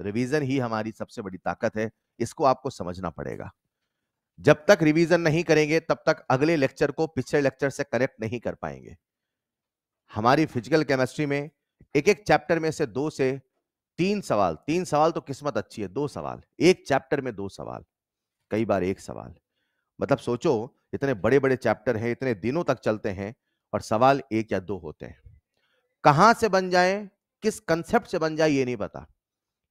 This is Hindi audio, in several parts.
रिवीजन ही हमारी सबसे बड़ी ताकत है, इसको आपको समझना पड़ेगा। जब तक रिवीजन नहीं करेंगे तब तक अगले लेक्चर को पिछले लेक्चर से कनेक्ट नहीं कर पाएंगे। हमारी फिजिकल केमिस्ट्री में एक एक चैप्टर में से 2 से 3 सवाल, 3 सवाल तो किस्मत अच्छी है, 2 सवाल एक चैप्टर में, 2 सवाल, कई बार 1 सवाल। मतलब सोचो, इतने बड़े बड़े चैप्टर हैं, इतने दिनों तक चलते हैं और सवाल 1 या 2 होते हैं। कहां से बन जाए, किस कंसेप्ट से बन जाए, ये नहीं पता।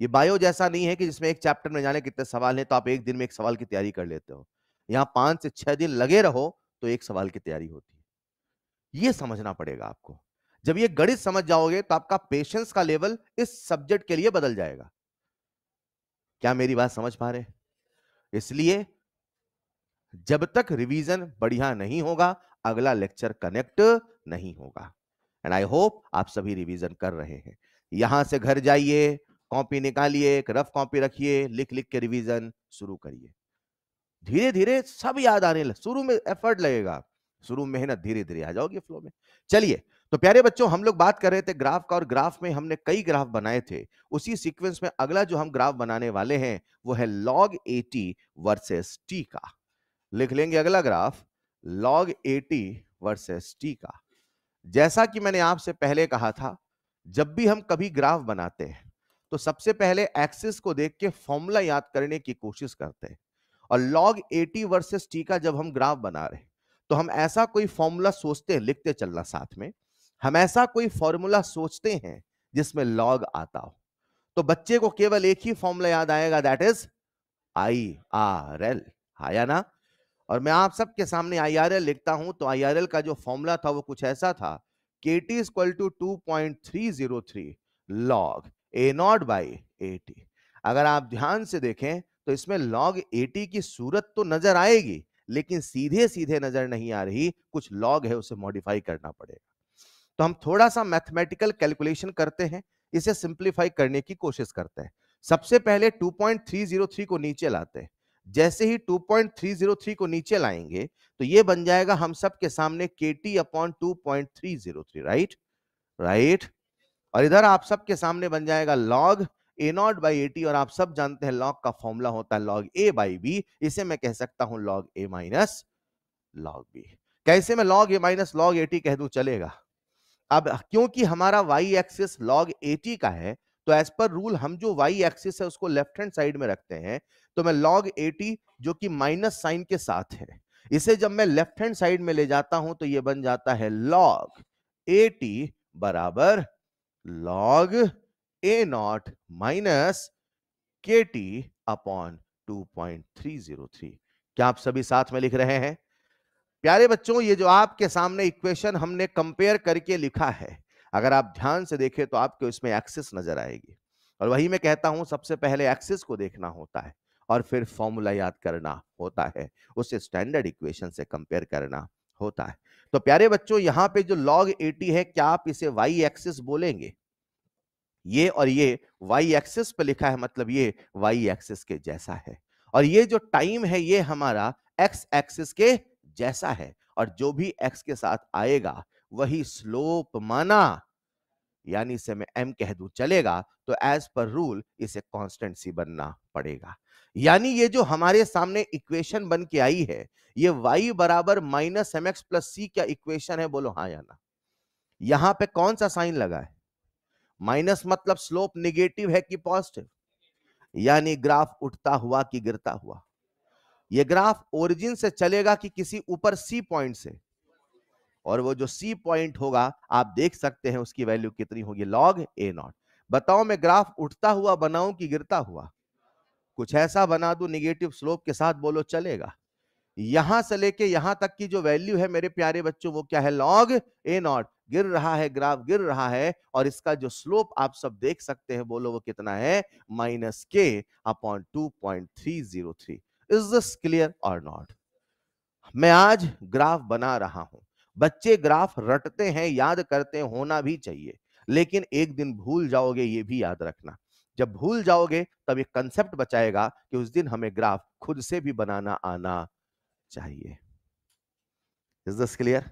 ये बायो जैसा नहीं है कि जिसमें एक चैप्टर में जाने कितने सवाल हैं तो आप एक दिन में एक सवाल की तैयारी कर लेते हो। यहां 5 से 6 दिन लगे रहो तो एक सवाल की तैयारी होती है। ये समझना पड़ेगा आपको। जब ये गणित समझ जाओगे तो आपका पेशेंस का लेवल इस सब्जेक्ट के लिए बदल जाएगा। क्या मेरी बात समझ पा रहे हैं? इसलिए जब तक रिवीजन बढ़िया नहीं होगा, अगला लेक्चर कनेक्ट नहीं होगा। एंड आई होप आप सभी रिवीजन कर रहे हैं। यहां से घर जाइए, कॉपी निकालिए, एक रफ कॉपी रखिए, लिख लिख के रिवीजन शुरू करिए। धीरे धीरे सब याद आने लगे। शुरू में एफर्ट लगेगा, शुरू में मेहनत, धीरे धीरे आ जाओगे फ्लो में। चलिए, तो प्यारे बच्चों, हम लोग बात कर रहे थे ग्राफ का, और ग्राफ में हमने कई ग्राफ बनाए थे। उसी सीक्वेंस में अगला जो हम ग्राफ बनाने वाले हैं वो है log 80 वर्सेस t का। लिख लेंगे अगला ग्राफ log 80 वर्सेस t का। जैसा कि मैंने आपसे पहले कहा था, जब भी हम कभी ग्राफ बनाते हैं तो सबसे पहले एक्सिस को देख के फॉर्मूला याद करने की कोशिश करते हैं। और log 80 वर्सेस t का जब हम ग्राफ बना रहे हैं तो हम ऐसा कोई फॉर्मूला सोचते हैं, लिखते चलना साथ में, हम ऐसा कोई फॉर्मूला सोचते हैं जिसमें log आता हो। तो बच्चे को केवल एक ही फॉर्मूला याद आएगा, दैट इज IRL। आया ना? और मैं आप सबके सामने IRL लिखता हूं तो IRL का जो फॉर्मूला था वो कुछ ऐसा था, KT equal to 2.303 log A0 by 80। अगर आप ध्यान से देखें तो इसमें log 80 की सूरत तो नजर आएगी, लेकिन सीधे सीधे नजर नहीं आ रही, कुछ log है, उसे मॉडिफाई करना पड़ेगा। तो हम थोड़ा सा मैथमेटिकल कैलकुलेशन करते हैं, इसे सिंप्लीफाई करने की कोशिश करते हैं। सबसे पहले 2.303 को नीचे लाते हैं। जैसे ही 2.303 को नीचे लाएंगे तो ये बन जाएगा हम सब के सामने KT अपॉन 2.303, राइट राइट। और इधर आप सब के सामने बन जाएगा log A0 बाई 80, और आप सब जानते हैं log का फॉर्मूला होता है log A बाई B। इसे मैं कह सकता हूं log A minus log B। कैसे मैं log A माइनस log 80 कह दूं, चलेगा? अब क्योंकि हमारा y एक्सिस log 80 का है तो एज पर रूल हम जो y एक्सिस है उसको लेफ्ट हैंड साइड में रखते हैं। तो मैं log 80 जो कि माइनस साइन के साथ है, इसे जब मैं लेफ्ट हैंड साइड में ले जाता हूं तो ये बन जाता है log 80 बराबर log A0 minus KT upon 2.303। क्या आप सभी साथ में लिख रहे हैं? प्यारे बच्चों, ये जो आपके सामने इक्वेशन हमने कंपेयर करके लिखा है, अगर आप ध्यान से देखें तो आपको इसमें एक्सिस नजर आएगी। और वही मैं कहता हूं, सबसे पहले एक्सिस को देखना होता है और फिर फॉर्मूला याद करना होता है, उसे स्टैंडर्ड इक्वेशन से कंपेयर करना होता है। तो प्यारे बच्चों, यहां पे जो log 80 है, क्या आप इसे y एक्सिस बोलेंगे? ये और ये y एक्सिस पे लिखा है, मतलब ये y एक्सिस के जैसा है। और ये जो टाइम है ये हमारा x एक्सिस के जैसा है, और जो भी x के साथ आएगा वही स्लोप माना, यानी इसे मैं m कह दूं चलेगा, तो एज पर रूल इसे कांस्टेंट सी बनना पड़ेगा। यानी ये जो हमारे सामने इक्वेशन बन के आई है, ये y बराबर माइनस एम एक्स प्लस सी क्या इक्वेशन है? बोलो हाँ या ना। यहां पे कौन सा साइन लगा है? माइनस मतलब स्लोप निगेटिव है कि पॉजिटिव, यानी ग्राफ उठता हुआ कि गिरता हुआ। यह ग्राफ ओरिजिन से चलेगा कि किसी ऊपर सी पॉइंट से, और वो जो सी पॉइंट होगा आप देख सकते हैं उसकी वैल्यू कितनी होगी, log A0। बताओ मैं ग्राफ उठता हुआ बनाऊं कि गिरता हुआ? कुछ ऐसा बना दूं निगेटिव स्लोप के साथ, बोलो चलेगा? यहां से लेके यहां तक की जो वैल्यू है मेरे प्यारे बच्चों वो क्या है? log A0। गिर रहा है, ग्राफ गिर रहा है, और इसका जो स्लोप आप सब देख सकते हैं, बोलो वो कितना है? माइनस के अपॉन 2.303। इज दिस क्लियर और नॉट? मैं आज ग्राफ बना रहा हूं। बच्चे ग्राफ रटते हैं, याद करते हैं, होना भी चाहिए, लेकिन एक दिन भूल जाओगे, ये भी याद रखना। जब भूल जाओगे तब एक कंसेप्ट बचाएगा कि उस दिन हमें ग्राफ खुद से भी बनाना आना चाहिए। Is this clear?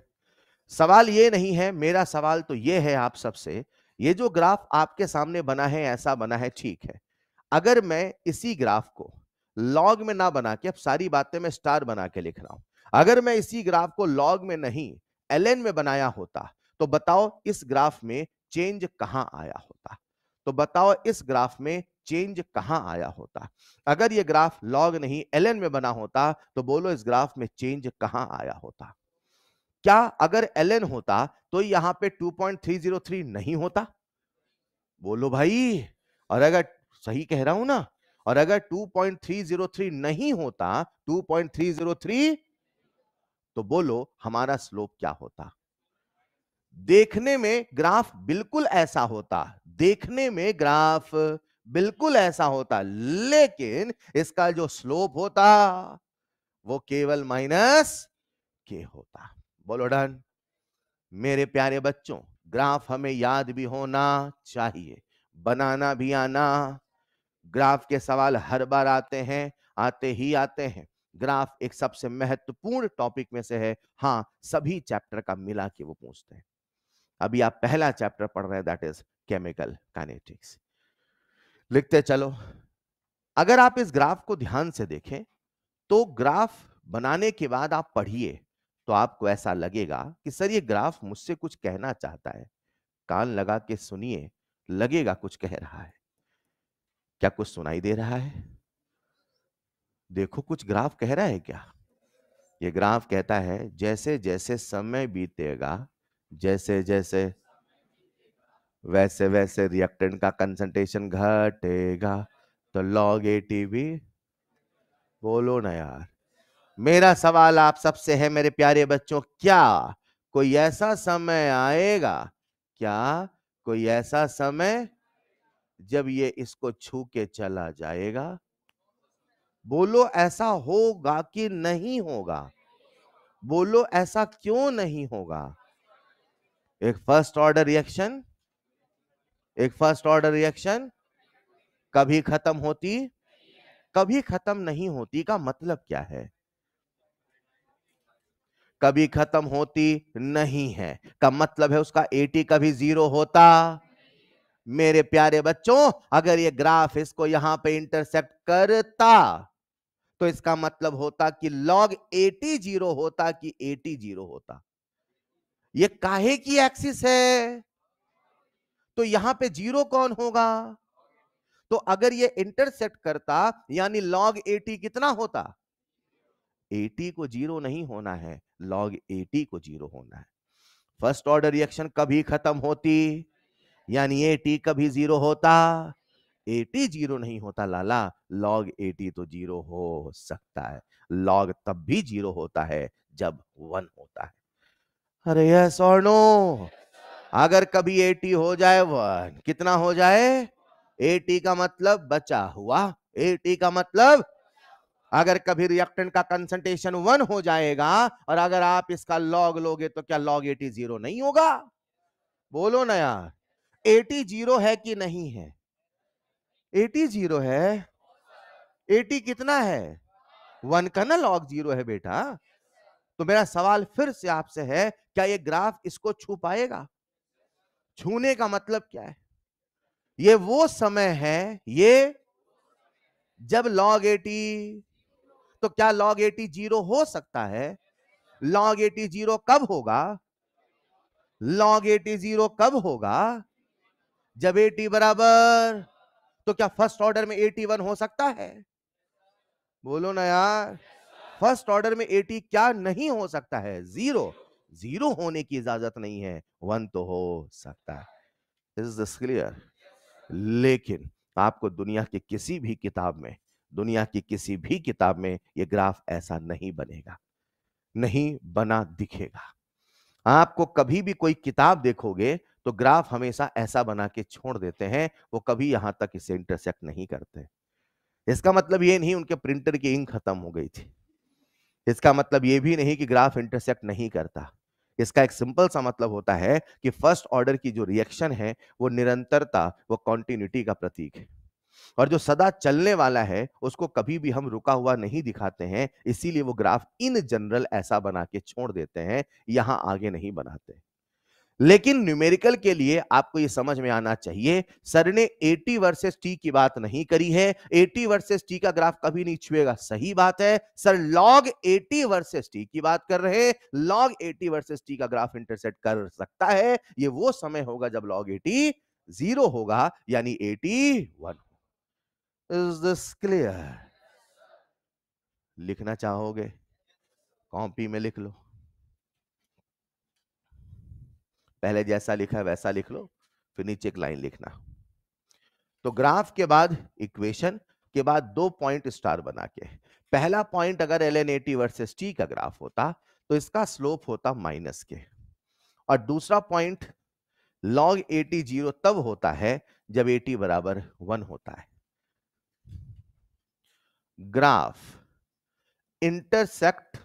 सवाल ये नहीं है, मेरा सवाल तो ये है आप सबसे, ये जो ग्राफ आपके सामने बना है, ऐसा बना है, ठीक है। अगर मैं इसी ग्राफ को लॉग में ना बना के, अब सारी बातें मैं स्टार बना के लिख रहा हूं, अगर मैं इसी ग्राफ को लॉग में नहीं एलएन में बनाया होता, तो बताओ इस ग्राफ में चेंज कहां आया होता? तो बताओ इस ग्राफ में चेंज कहां आया होता? अगर ये ग्राफ लॉग नहीं एलएन में बना होता, तो बोलो इस ग्राफ में चेंज कहां आया होता? क्या अगर एलएन होता तो यहां पे 2.303 नहीं होता? बोलो भाई। और अगर सही कह रहा हूं ना, और अगर 2.303 नहीं होता, 2.303, तो बोलो हमारा स्लोप क्या होता? देखने में ग्राफ बिल्कुल ऐसा होता, देखने में ग्राफ बिल्कुल ऐसा होता, लेकिन इसका जो स्लोप होता वो केवल माइनस के होता। बोलो डन। मेरे प्यारे बच्चों, ग्राफ हमें याद भी होना चाहिए, बनाना भी आना। ग्राफ के सवाल हर बार आते हैं, आते ही आते हैं। ग्राफ एक सबसे महत्वपूर्ण टॉपिक में से है। हां, सभी चैप्टर का मिला के वो पूछते हैं। अभी आप पहला चैप्टर पढ़ रहे हैं, दैट इज केमिकल काइनेटिक्स। लिखते चलो। अगर आप इस ग्राफ को ध्यान से देखें, तो ग्राफ बनाने के बाद आप पढ़िए, तो आपको ऐसा लगेगा कि सर ये ग्राफ मुझसे कुछ कहना चाहता है। कान लगा के सुनिए, लगेगा कुछ कह रहा है। क्या कुछ सुनाई दे रहा है? देखो कुछ ग्राफ कह रहा है क्या? ये ग्राफ कहता है जैसे जैसे समय बीतेगा, जैसे जैसे वैसे वैसे रिएक्टेंट का कंसंट्रेशन घटेगा, तो लॉग एटी भी। बोलो ना यार। मेरा सवाल आप सबसे है मेरे प्यारे बच्चों, क्या कोई ऐसा समय आएगा, क्या कोई ऐसा समय जब ये इसको छू के चला जाएगा? बोलो ऐसा होगा कि नहीं होगा? बोलो ऐसा क्यों नहीं होगा? एक फर्स्ट ऑर्डर रिएक्शन, एक फर्स्ट ऑर्डर रिएक्शन कभी खत्म होती, कभी खत्म नहीं होती का मतलब क्या है? कभी खत्म होती नहीं है का मतलब है उसका एटी कभी जीरो होता। मेरे प्यारे बच्चों, अगर ये ग्राफ इसको यहां पे इंटरसेक्ट करता, तो इसका मतलब होता कि लॉग एटी जीरो होता कि एटी जीरो होता। ये काहे की एक्सिस है, तो यहां पे जीरो कौन होगा? तो अगर ये इंटरसेक्ट करता, यानी लॉग एटी कितना होता? एटी को जीरो नहीं होना है, लॉग एटी को जीरो होना है। फर्स्ट ऑर्डर रिएक्शन कभी खत्म होती, यानी एटी कभी जीरो होता। एटी जीरो नहीं होता लाला, लॉग एटी तो जीरो हो सकता है। लॉग तब भी जीरो होता है जब वन होता है। अरे यस और नो? अगर कभी एटी हो जाए वन, कितना हो जाए? एटी का मतलब बचा हुआ, एटी का मतलब अगर कभी रिएक्टेंट का कंसंट्रेशन वन हो जाएगा, और अगर आप इसका लॉग लोगे, तो क्या लॉग एटी जीरो नहीं होगा? बोलो ना यार। एटी जीरो है कि नहीं है? एटी जीरो है। एटी कितना है? वन का ना लॉग जीरो है बेटा। तो मेरा सवाल फिर से आपसे है, क्या ये ग्राफ इसको छू पाएगा? छूने का मतलब क्या है? ये वो समय है, ये जब लॉग एटी, तो क्या लॉग एटी जीरो हो सकता है? लॉग एटी जीरो कब होगा? लॉग एटी जीरो कब होगा? जब एटी बराबर, तो क्या फर्स्ट ऑर्डर में एटी वन हो सकता है? बोलो ना यार। फर्स्ट ऑर्डर में एटी क्या नहीं हो सकता है? जीरो। जीरो होने की इजाजत नहीं है, वन तो हो सकता है। Is this clear? लेकिन आपको दुनिया की किसी भी किताब में, दुनिया की किसी भी किताब में यह ग्राफ ऐसा नहीं बनेगा, नहीं बना दिखेगा। आपको कभी भी कोई किताब देखोगे तो ग्राफ हमेशा ऐसा बना के छोड़ देते हैं, वो कभी यहां तक इसे इंटरसेक्ट नहीं करते। इसका मतलब ये नहीं उनके प्रिंटर की इंक खत्म हो गई थी, इसका मतलब ये भी नहीं कि ग्राफ इंटरसेक्ट नहीं करता। इसका एक सिंपल सा मतलब होता है कि फर्स्ट ऑर्डर की जो रिएक्शन है वो निरंतरता, वो कॉन्टिन्यूटी का प्रतीक है, और जो सदा चलने वाला है उसको कभी भी हम रुका हुआ नहीं दिखाते हैं। इसीलिए वो ग्राफ इन जनरल ऐसा बना के छोड़ देते हैं, यहां आगे नहीं बनाते। लेकिन न्यूमेरिकल के लिए आपको यह समझ में आना चाहिए, सर ने 80 वर्सेस टी की बात नहीं करी है, 80 वर्सेस टी का ग्राफ कभी नहीं छुएगा, सही बात है सर, log 80 वर्सेस टी की बात कर रहे हैं, log 80 वर्सेस टी का ग्राफ इंटरसेक्ट कर सकता है, ये वो समय होगा जब log 80 0 होगा, यानी 81। Is this clear? लिखना चाहोगे कॉपी में लिख लो, पहले जैसा लिखा है वैसा लिख लो, फिर नीचे एक लाइन लिखना। तो ग्राफ के बाद इक्वेशन के बाद 2 पॉइंट स्टार बना के, पहला पॉइंट अगर ln 80 वर्सेस टी का ग्राफ होता तो इसका स्लोप होता माइनस के, और दूसरा पॉइंट log 80 0 तब होता है जब 80 बराबर 1 होता है। ग्राफ इंटरसेक्ट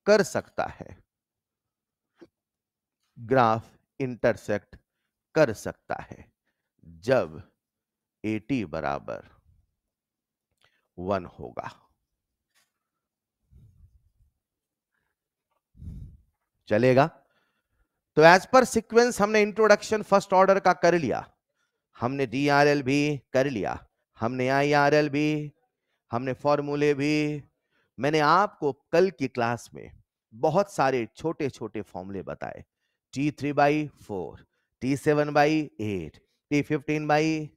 कर सकता है, ग्राफ इंटरसेक्ट कर सकता है जब 80 बराबर 1 होगा। चलेगा? तो एज पर सीक्वेंस हमने इंट्रोडक्शन फर्स्ट ऑर्डर का कर लिया, हमने DRL भी कर लिया, हमने IRL भी, हमने फॉर्मूले भी। मैंने आपको कल की क्लास में बहुत सारे छोटे छोटे फॉर्मूले बताए, T3/4, T7/8, T15/,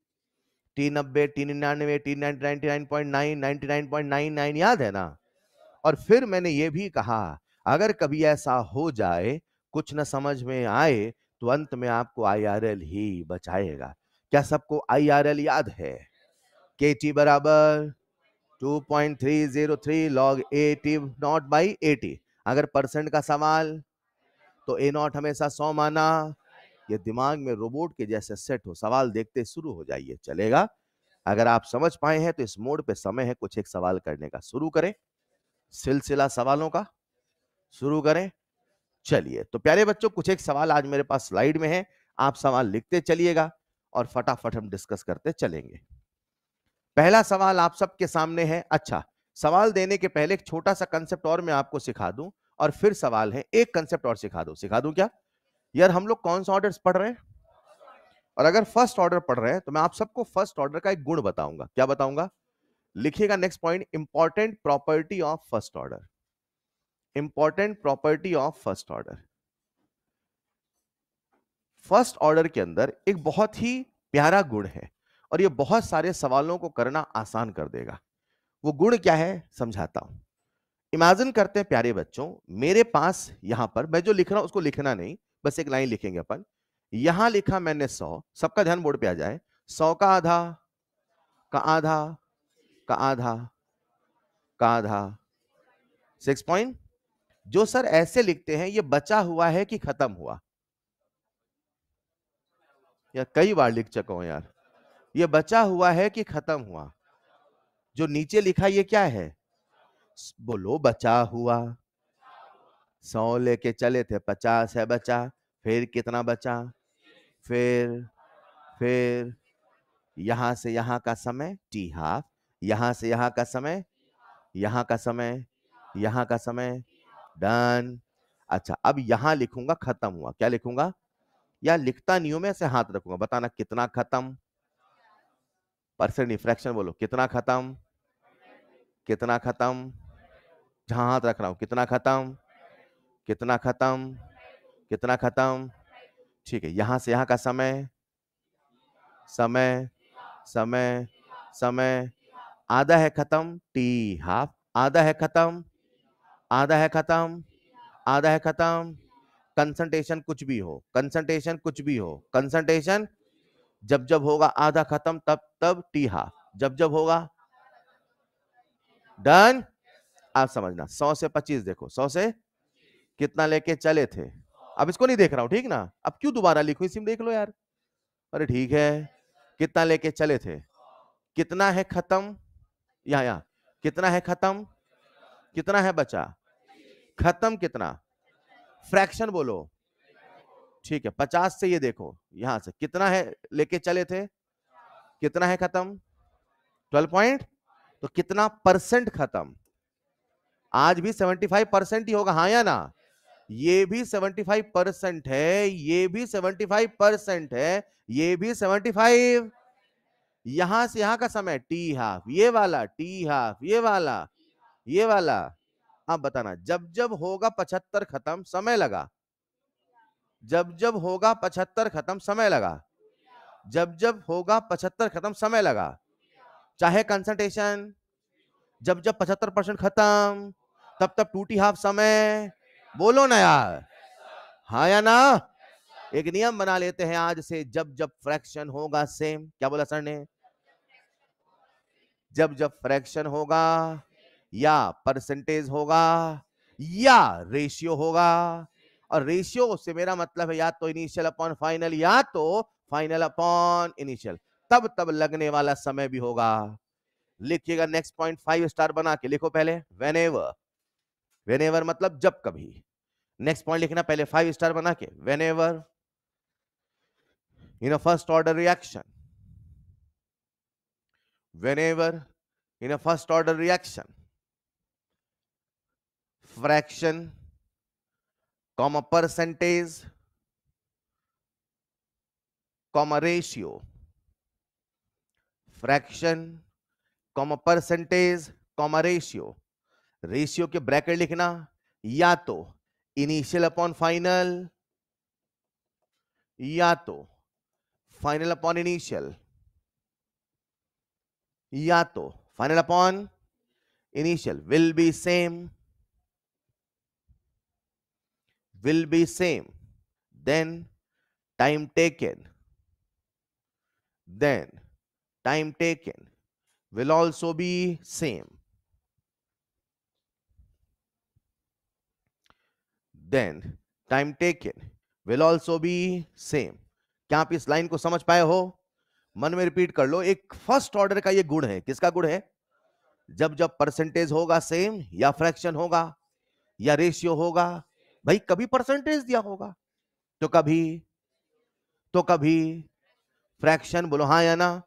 T90, T99, T99.9, 99.99 याद है ना? और फिर मैंने ये भी कहा, अगर कभी ऐसा हो जाए कुछ न समझ में आए तो अंत में आपको IRL ही बचाएगा। क्या सबको IRL याद है? KT बराबर 2.303 log A/80। अगर परसेंट का सवाल तो A0 हमेशा 100 माना, ये दिमाग में रोबोट के जैसे सेट हो, सवाल देखते शुरू हो जाइए, चलेगा? अगर आप समझ पाए हैं तो इस मोड पे समय है कुछ एक सवाल करने का, शुरू करें सिलसिला सवालों का, शुरू करें। चलिए तो प्यारे बच्चों, कुछ एक सवाल आज मेरे पास स्लाइड में है, आप सवाल लिखते चलिएगा और फटाफट हम डिस्कस करते चलेंगे। पहला सवाल आप सबके सामने है। अच्छा, सवाल देने के पहले एक छोटा सा कंसेप्ट और मैं आपको सिखा दूं, और फिर सवाल है, एक कंसेप्ट और सिखा दूं क्या यार? हम लोग कौन सा ऑर्डर पढ़ रहे हैं? और अगर फर्स्ट ऑर्डर पढ़ रहे हैं तो मैं आप सबको फर्स्ट ऑर्डर का एक गुण बताऊंगा। क्या बताऊंगा? लिखिएगा next point, important property of first order, important property of first order. First order के अंदर एक बहुत ही प्यारा गुण है और ये बहुत सारे सवालों को करना आसान कर देगा। वो गुण क्या है समझाता हूं। इमेजिन करते हैं प्यारे बच्चों, मेरे पास यहां पर मैं जो लिख रहा हूं उसको लिखना नहीं, बस एक लाइन लिखेंगे अपन। यहां लिखा मैंने 100, सबका ध्यान बोर्ड पे आ जाए। 100 का आधा का आधा का आधा का आधा 6 पॉइंट। जो सर ऐसे लिखते हैं ये बचा हुआ है कि खत्म हुआ? या कई बार लिख चुका हूं यार, ये बचा हुआ है कि खत्म हुआ? जो नीचे लिखा ये क्या है? बोलो, बचा हुआ। 100 लेके चले थे, 50 है बचा, फिर कितना बचा? फिर यहां से यहां का समय टी हाफ, यहां से यहां का समय, यहां का समय, यहां का समय, डन। अच्छा, अब यहां लिखूंगा खत्म हुआ। क्या लिखूंगा? या लिखता नहीं हूं मैं, ऐसे हाथ रखूंगा, बताना कितना खत्म? परसेंट नहीं, फ्रैक्शन बोलो, कितना खत्म? कितना खत्म? जहां हाथ रख रहा हूं, कितना खत्म? कितना खत्म? कितना खत्म? ठीक है, यहां से यहां का समय, समय, समय, समय, आधा है खत्म, टी हाफ, आधा है खत्म, आधा है खत्म, आधा है खत्म। कंसंट्रेशन कुछ भी हो, कंसंट्रेशन कुछ भी हो, कंसंट्रेशन जब जब होगा आधा खत्म तब तब टी हाफ, जब जब होगा। डन। आप समझना, 100 से 25 देखो, 100 से कितना लेके चले थे? अब इसको नहीं देख रहा हूं, ठीक ना? अब क्यों दोबारा लिखूं, इसी में देख लो यार। अरे ठीक है, कितना लेके चले थे, कितना है खत्म, यहां कितना है खत्म, कितना है बचा, खत्म कितना, फ्रैक्शन बोलो। ठीक है, 50 से ये देखो, यहां से कितना है लेके चले थे, कितना है खत्म, 12 पॉइंट। तो कितना परसेंट खत्म? आज भी 75% ही होगा, हाँ या ना? ये भी 75% है, ये भी 75% है, ये भी 75। यहां से यहां का समय टी हाफ, ये वाला टी हाफ, ये वाला, ये वाला। आप बताना, जब जब होगा 75 खत्म समय लगा, जब जब होगा 75 खत्म समय लगा, जब जब होगा 75 खत्म समय लगा, चाहे कंसंट्रेशन, जब जब 75% खत्म तब तब टूटी हाफ समय। बोलो ना यार, हाँ या ना। एक नियम बना लेते हैं आज से, जब जब फ्रैक्शन होगा सेम, क्या बोला सर ने, जब जब फ्रैक्शन होगा या परसेंटेज होगा या रेशियो होगा, और रेशियो से मेरा मतलब है या तो इनिशियल अपॉन फाइनल या तो फाइनल अपॉन इनिशियल, तब तब लगने वाला समय भी होगा। लिखिएगा नेक्स्ट पॉइंट 5 स्टार बना के लिखो पहले, वेनेवर, वेनेवर मतलब जब कभी। नेक्स्ट पॉइंट लिखना पहले 5 स्टार बना के, whenever in a first order reaction, whenever in a first order reaction fraction comma percentage comma ratio, fraction comma percentage comma ratio, ratio के ब्रैकेट लिखना, या तो इनिशियल अपॉन फाइनल या तो फाइनल अपॉन इनिशियल या तो final upon initial, will be same, then time taken, then time taken will also be same, then time taken will also be same। क्या आप इस लाइन को समझ पाए हो? मन में रिपीट कर लो, एक फर्स्ट ऑर्डर का ये गुण है, किसका गुण है? जब जब परसेंटेज होगा सेम, या फ्रैक्शन होगा या रेशियो होगा, भाई कभी परसेंटेज दिया होगा तो कभी फ्रैक्शन, बोलो हाँ या ना।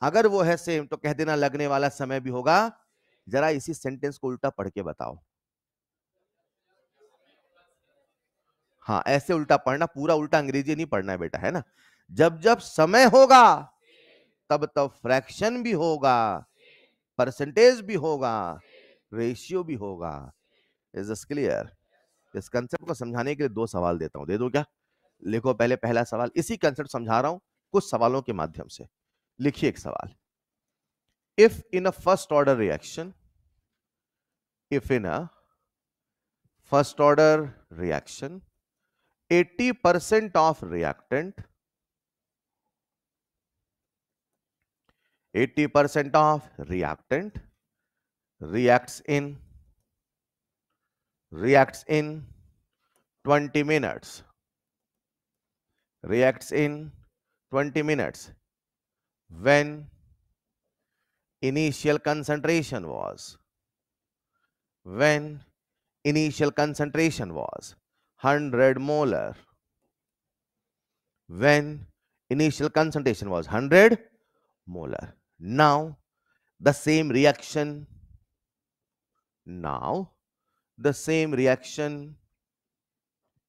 अगर वो है सेम तो कह देना लगने वाला समय भी होगा। जरा इसी सेंटेंस को उल्टा पढ़ के बताओ। हाँ ऐसे उल्टा पढ़ना, पूरा उल्टा अंग्रेजी नहीं पढ़ना है बेटा, है ना। जब जब समय होगा तब तब फ्रैक्शन भी होगा, परसेंटेज भी होगा, रेशियो भी होगा। Is this clear? इस कंसेप्ट को समझाने के लिए दो सवाल देता हूं, दे दो क्या? लिखो पहले पहला सवाल, इसी कंसेप्ट समझा रहा हूं कुछ सवालों के माध्यम से। लिखिए एक सवाल, if in a first order reaction, if in a first order reaction 80% of reactant, 80% of reactant reacts in 20 minutes, reacts in 20 minutes when initial concentration was, when initial concentration was 100 molar, when initial concentration was 100 molar. Now the same reaction, now the same reaction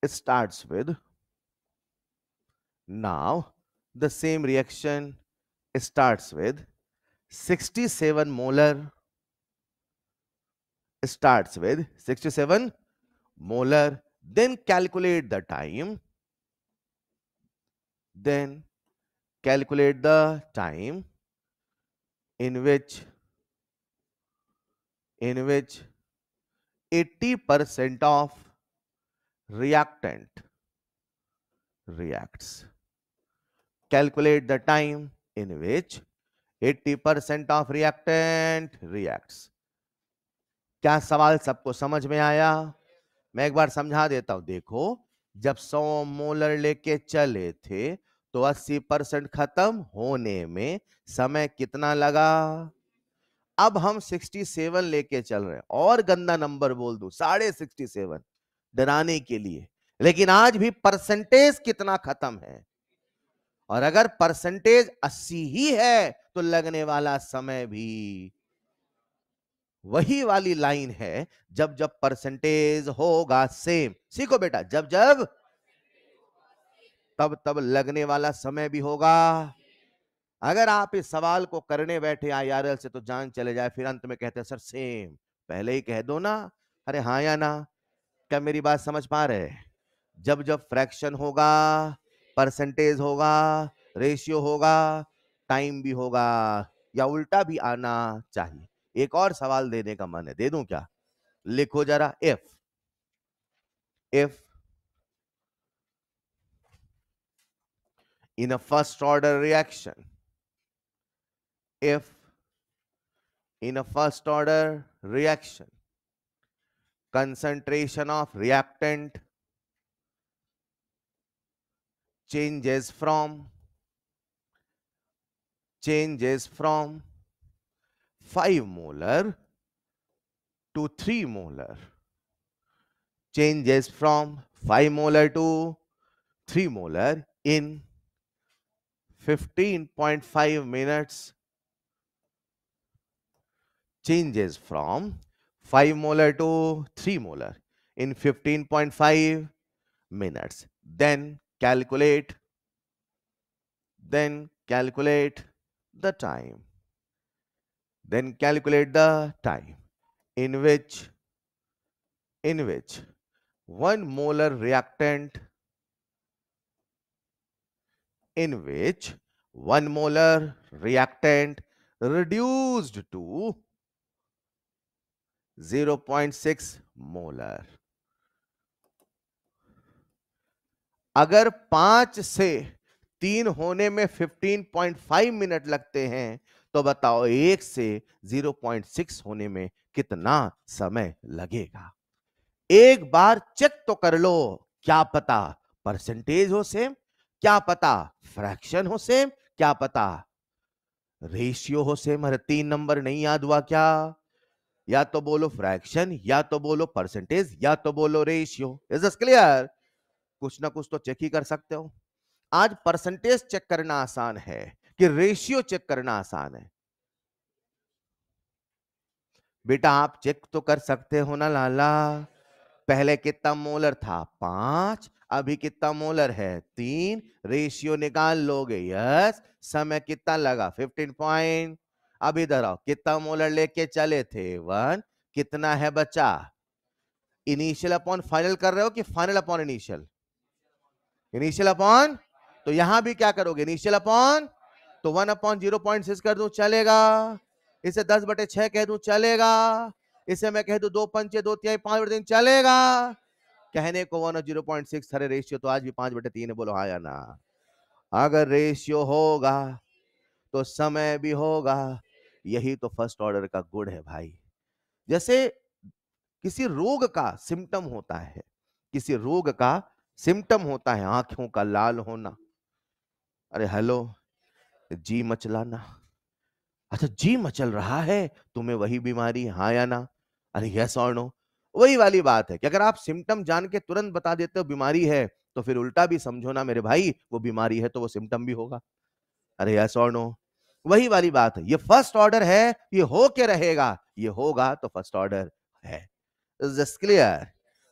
starts with, now the same reaction starts with 67 molar, starts with 67 molar, then calculate the time, then calculate the time in which 80% of reactant reacts. Calculate the time in which 80% of reactant reacts. क्या सवाल सबको समझ में आया? मैं एक बार समझा देता हूं। देखो, जब 100 मोलर लेके चले थे तो 80% खत्म होने में समय कितना लगा? अब हम 67 लेके चल रहे हैं, और गंदा नंबर बोल दूं 67.5 डराने के लिए, लेकिन आज भी परसेंटेज कितना खत्म है, और अगर परसेंटेज 80 ही है तो लगने वाला समय भी वही वाली लाइन है जब जब परसेंटेज होगा सेम। सीखो बेटा, जब जब तब तब लगने वाला समय भी होगा। अगर आप इस सवाल को करने बैठे आईआरएल से तो जान चले जाए, फिर अंत में कहते हैं सर सेम, पहले ही कह दो ना। अरे हाँ या ना, क्या मेरी बात समझ पा रहे हैं? जब जब फ्रैक्शन होगा, परसेंटेज होगा, रेशियो होगा, टाइम भी होगा, या उल्टा भी आना चाहिए। एक और सवाल देने का मन है, दे दूं क्या? लिखो जरा, if in a first order reaction, if in a first order reaction concentration of reactant changes from 5 molar to 3 molar, changes from 5 molar to 3 molar in 15.5 minutes, changes from 5 molar to 3 molar in 15.5 minutes. Then calculate the time. Then calculate the time in which 1 molar reactant reduced to 0.6 molar. अगर 5 से 3 होने में 15.5 मिनट लगते हैं, तो बताओ 1 से 0.6 होने में कितना समय लगेगा? एक बार चेक तो कर लो, क्या पता परसेंटेज हो सेम, क्या पता फ्रैक्शन हो सेम, क्या पता रेशियो हो सेम। अरे 3 नंबर नहीं याद हुआ क्या? या तो बोलो फ्रैक्शन, या तो बोलो परसेंटेज, या तो बोलो रेशियो। Is this clear? कुछ ना कुछ तो चेक ही कर सकते हो। आज परसेंटेज चेक करना आसान है कि रेशियो चेक करना आसान है? बेटा आप चेक तो कर सकते हो ना लाला। पहले कितना मोलर था? 5, अभी कितना मोलर है? 3, रेशियो निकाल लोगे। यस, समय कितना लगा? 15 पॉइंट। अब इधर आओ, कितना मोलर लेके चले थे? 1, कितना है बचा? इनिशियल अपॉन फाइनल कर रहे हो कि final upon initial? Initial upon. तो यहां भी क्या करोगे? Initial upon. तो 1 अपॉन 0.6 कर दूं, चलेगा? इसे 10/6 कह दूं, चलेगा? इसे मैं कह दूं 2 पंचे 2 तिहाई 5/3, चलेगा? कहने को 1 और 0.6, सारे रेशियो तो आज भी 5/3 है। बोलो हाँ या ना? अगर रेशियो होगा तो समय भी होगा। यही तो फर्स्ट ऑर्डर का गुण है भाई। जैसे किसी रोग का सिम्टम होता है, किसी रोग का सिम्टम होता है आंखों का लाल होना, अरे हेलो, जी मचलाना। अच्छा जी मचल रहा है, तुम्हें वही बीमारी, हाँ या ना? अरे यस और नो? वही वाली बात है कि अगर आप सिम्टम जान के तुरंत बता देते हो बीमारी है, तो फिर उल्टा भी समझो ना मेरे भाई, वो बीमारी है तो वो सिम्टम भी होगा। अरे यस और नो? वही वाली बात है। ये फर्स्ट ऑर्डर है, ये हो के रहेगा, ये होगा तो फर्स्ट ऑर्डर है। Is this clear?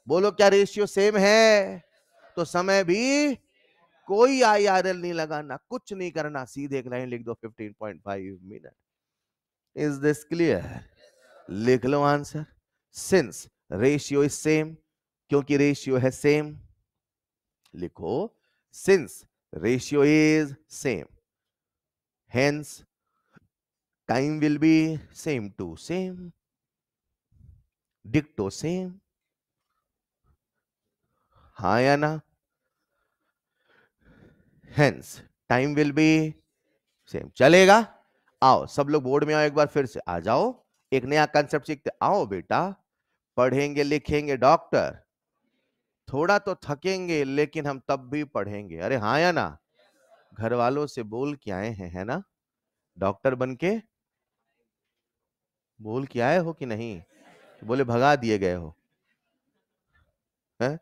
बोलो क्या रेशियो सेम है? तो समय भी कोई आईआरएल नहीं लगाना, कुछ नहीं करना, सीधे एक लाइन लिख दो 15.5 मिनट। Is this clear? लिख लो answer. Since ratio is same, क्योंकि रेशियो है सेम, लिखो since ratio is same, hence time will be same to same, डिक्टो सेम। हाँ या ना? Hence time will be same, चलेगा? आओ सब लोग बोर्ड में आओ, एक बार फिर से आ जाओ, एक नया कंसेप्ट सीखते। आओ बेटा, पढ़ेंगे लिखेंगे डॉक्टर, थोड़ा तो थकेंगे लेकिन हम तब भी पढ़ेंगे। अरे हाँ या ना? घर वालों से बोल के आए हैं, है ना? डॉक्टर बन के बोल के आए हो कि नहीं? बोले भगा दिए गए हो? है?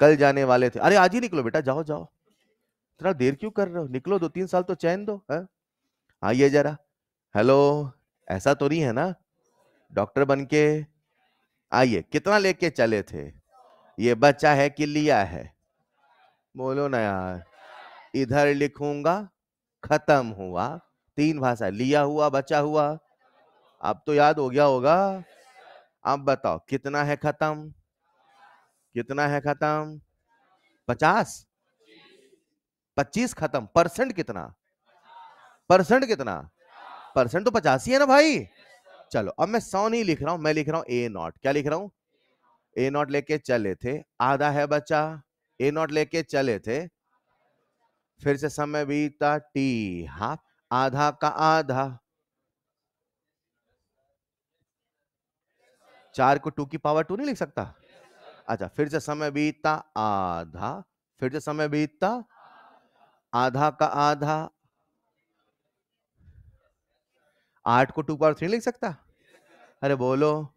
कल जाने वाले थे। अरे आज ही निकलो बेटा, जाओ जाओ, इतना देर क्यों कर रहे हो? निकलो, 2-3 साल तो चैन दो। है? आइए जरा। हेलो, ऐसा तो नहीं है ना? डॉक्टर बन के आइए, कितना लेके चले थे? ये बच्चा है कि लिया है? बोलो ना यार। इधर लिखूंगा खत्म हुआ, 3 भाषा, लिया हुआ, बचा हुआ। अब तो याद हो गया होगा। अब बताओ कितना है खत्म? कितना है खत्म? 50? 25 खत्म, परसेंट कितना? परसेंट कितना? परसेंट तो 50 ही है ना भाई। चलो अब मैं 100 नहीं लिख रहा हूं, मैं लिख रहा हूं ए नॉट। क्या लिख रहा हूं? ए नॉट लेके चले थे, आधा है बचा। ए नॉट लेके चले थे, फिर से समय बीता टी हाफ, आधा का आधा। 4 को 2 की पावर 2 नहीं लिख सकता? अच्छा, फिर से समय बीता आधा, फिर से समय बीता आधा का आधा। 8 को 2 पावर 3 लिख सकता? अरे बोलो।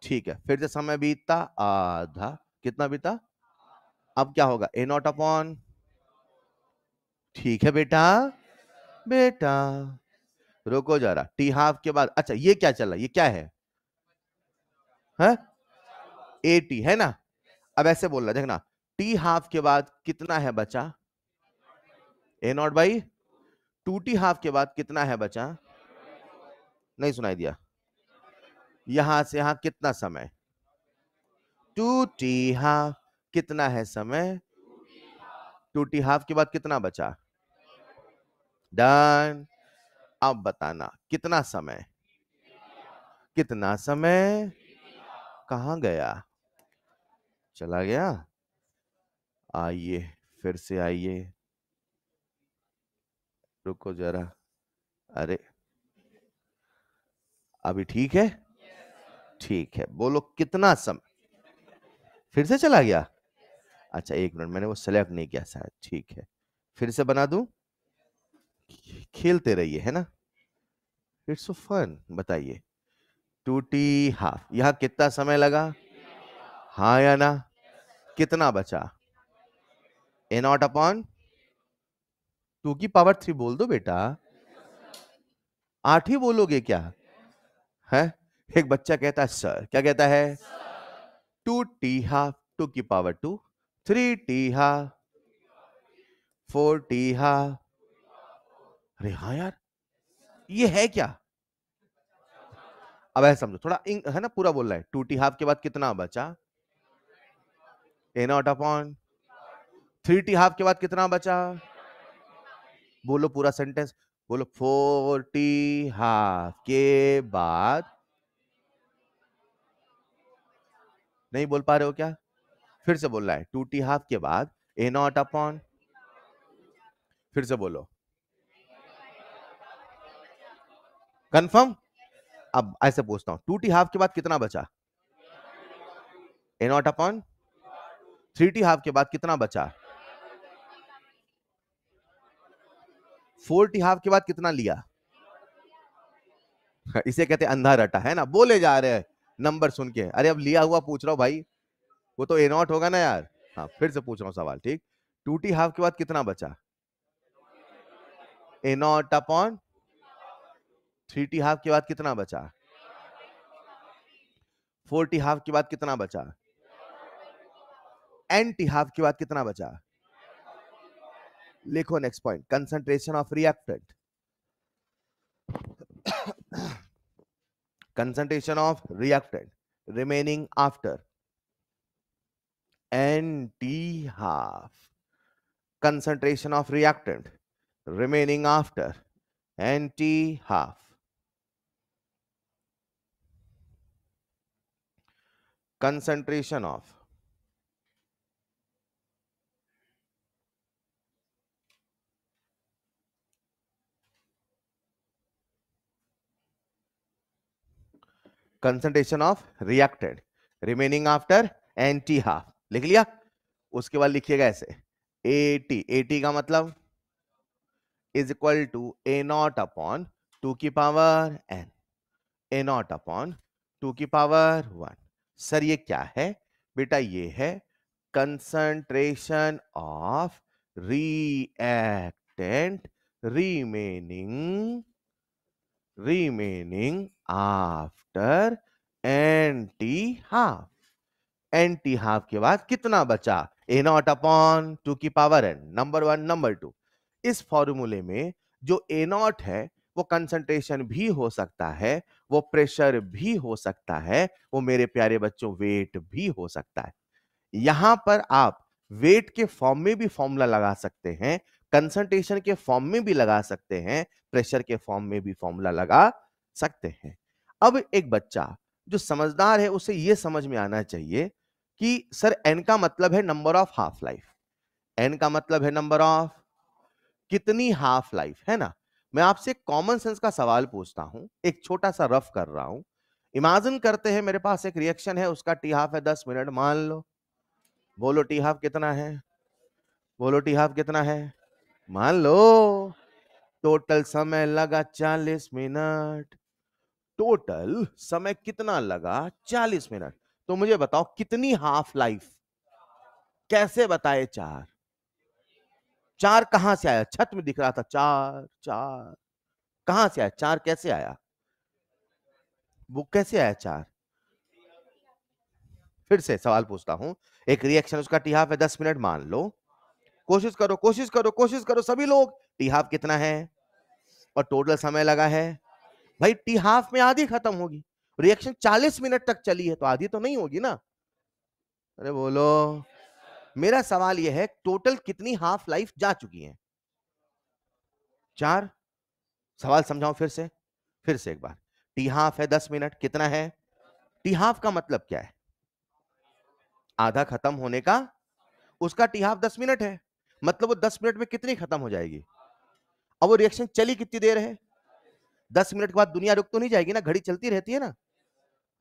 ठीक है, फिर से समय बीता आधा, कितना बीता? अब क्या होगा? ए नॉट अपॉन, ठीक है बेटा। बेटा रुको जरा, टी हाफ के बाद, अच्छा ये क्या चल रहा है? ये क्या है? ए टी है ना? अब ऐसे बोल रहा, देखना, टी हाफ के बाद कितना है बचा? ए नॉट बाई 2 टी हाफ के बाद कितना है बचा? नहीं सुनाई दिया? यहां से यहां कितना समय? 2 टी हाफ। कितना है समय? 2 टी हाफ के बाद कितना बचा? डन। अब बताना कितना समय? कितना समय? कहां गया? चला गया? आइए, फिर से आइए, रुको जरा। अरे अभी ठीक है? ठीक है, बोलो कितना समय? फिर से चला गया? अच्छा एक मिनट, मैंने वो सेलेक्ट नहीं किया शायद। ठीक है, फिर से बना दूं? खेलते रहिए, है ना? It's so fun. बताइए, 2 टी हाफ, यहां कितना समय लगा? हाँ या ना? कितना बचा? ए नॉट अपॉन 2 की पावर 3 बोल दो बेटा। 8 ही बोलोगे क्या? है? एक बच्चा कहता है सर, क्या कहता है? 2 टी हाफ, 2 की power 2, 3 T half, 4 T half. अरे हाँ यार, ये है क्या? अब ऐसा समझो, थोड़ा है ना, पूरा बोल रहा है। 2 टी हाफ के बाद कितना बचा? ए नॉट अपॉन 3 टी हाफ के बाद कितना बचा? बोलो पूरा सेंटेंस। बोलो 4 टी हाफ के बाद। नहीं बोल पा रहे हो क्या? फिर से बोल रहा है, 2 टी हाफ के बाद ए नॉट अपॉन, फिर से बोलो। कंफर्म? अब ऐसे पूछता हूं, 2 टी हाफ के बाद कितना बचा? ए नॉट अपॉन 3 टी हाफ के बाद कितना बचा? 4 टी हाफ के बाद कितना लिया? इसे कहते हैं अंधा रटा, है ना? बोले जा रहे हैं नंबर सुन के। अरे अब लिया हुआ पूछ रहा हूं भाई, वो तो ए नॉट होगा ना यार। हाँ, फिर से पूछ रहा हूं सवाल, ठीक? 2 टी हाफ के बाद कितना बचा? ए नॉट अपॉन 3 टी हाफ के बाद कितना बचा? 4 टी हाफ के बाद कितना बचा? एन टी हाफ के बाद कितना बचा? लिखो next point, concentration of reactant. concentration of reactant remaining after NT half. Concentration of reactant remaining after NT half. Concentration of reactant remaining after NT half. लिख लिया? उसके बाद लिखिएगा ऐसे, AT का मतलब is equal to A naught upon 2 की power n, A naught upon 2 की पावर 1। सर ये क्या है? बेटा ये है concentration of reactant remaining after N T half. N T half के बाद कितना बचा? ए नॉट अपॉन 2 की पावर एन। नंबर 1, नंबर 2, इस फॉर्मूले में जो ए नॉट है वो कंसंट्रेशन भी हो सकता है, वो प्रेशर भी हो सकता है, वो मेरे प्यारे बच्चों वेट भी हो सकता है। यहां पर आप वेट के फॉर्म में भी फॉर्मूला लगा सकते हैं, कंसंट्रेशन के फॉर्म में भी लगा सकते हैं, प्रेशर के फॉर्म में भी फॉर्मूला लगा सकते हैं। अब एक बच्चा जो समझदार है उसे यह समझ में आना चाहिए कि सर एन का मतलब है number of half life. N का मतलब है नंबर ऑफ कितनी हाफ लाइफ, है ना। मैं आपसे कॉमन सेंस का सवाल पूछता हूं, एक छोटा सा रफ कर रहा हूं। इमेजिन करते हैं मेरे पास एक रिएक्शन है, उसका टी हाफ है 10 मिनट, मान लो। बोलो टी हाफ कितना है? बोलो टी हाफ कितना है? मान लो टोटल समय लगा 40 मिनट। टोटल समय कितना लगा? 40 मिनट। तो मुझे बताओ कितनी हाफ लाइफ? कैसे बताए? चार। चार कहां से आया? छत में दिख रहा था चार चार, कहां से आया चार? कैसे आया? वो कैसे आया चार? फिर से सवाल पूछता हूं, एक रिएक्शन, उसका टी हाफ है 10 मिनट, मान लो। कोशिश करो कोशिश करो कोशिश करो सभी लोग, टी हाफ कितना है और टोटल समय लगा है? भाई टी हाफ में आधी खत्म होगी, रिएक्शन 40 मिनट तक चली है तो आधी तो नहीं होगी ना। अरे बोलो। मेरा सवाल यह है टोटल कितनी हाफ लाइफ जा चुकी है? चार। सवाल समझाओ फिर से एक बार। टी हाफ है 10 मिनट, कितना है? टी हाफ का मतलब क्या है? आधा खत्म होने का। उसका टी हाफ 10 मिनट है, मतलब वो 10 मिनट में कितनी खत्म हो जाएगी? अब वो रिएक्शन चली कितनी देर है? 10 मिनट के बाद दुनिया रुक तो नहीं जाएगी ना, घड़ी चलती रहती है ना।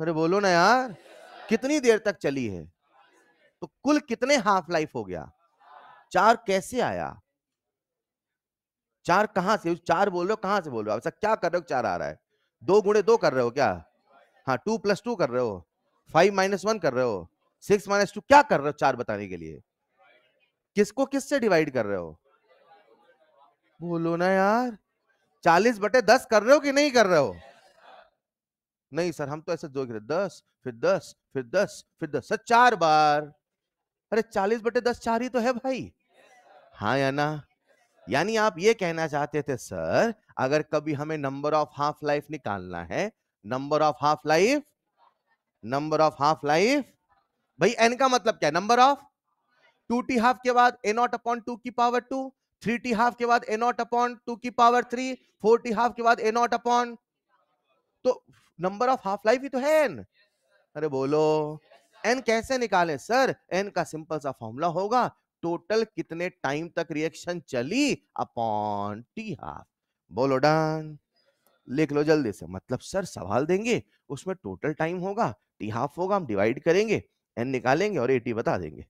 अरे बोलो ना यार, कितनी देर तक चली है? तो कुल कितने हाफ लाइफ हो गया? चार कैसे आया? चार कहां से? चार बोल रहे हो, कहां से बोल रहे हो? ऐसा क्या कर रहे हो? चार आ रहा है? 2 गुणे 2 कर रहे हो क्या? हाँ, 2+2 कर रहे हो? 5-1 कर रहे हो? 6-2 क्या कर रहे हो चार बताने के लिए? किसको किससे डिवाइड कर रहे हो? बोलो ना यार, 40/10 कर रहे हो कि नहीं कर रहे हो? नहीं सर, हम तो ऐसे दो 10 फिर 10 फिर 10 फिर 10 सर 4 बार। अरे 40/10 चार ही तो है भाई। हाँ या ना? यानी आप ये कहना चाहते थे सर, अगर कभी हमें नंबर ऑफ हाफ लाइफ निकालना है, number of half life, number of half life, भाई एन का मतलब क्या है? Number of. 2t हाफ के बाद ए नॉट अपॉन 2 की पावर 2, 3t हाफ के बाद ए नॉट अपॉन 2 की पावर 3, 4t हाफ के बाद ए नॉट अपॉन, तो नंबर ऑफ हाफ लाइफ ही तो है एन। अरे बोलो। एन कैसे निकालें सर? एन का सिंपल सा फॉर्मूला होगा टोटल कितने टाइम तक रिएक्शन चली अपॉन टी हाफ। बोलो डन। लिख लो जल्दी से। मतलब सर सवाल देंगे, उसमें टोटल टाइम होगा, टी हाफ होगा, हम डिवाइड करेंगे, एन निकालेंगे और एटी बता देंगे।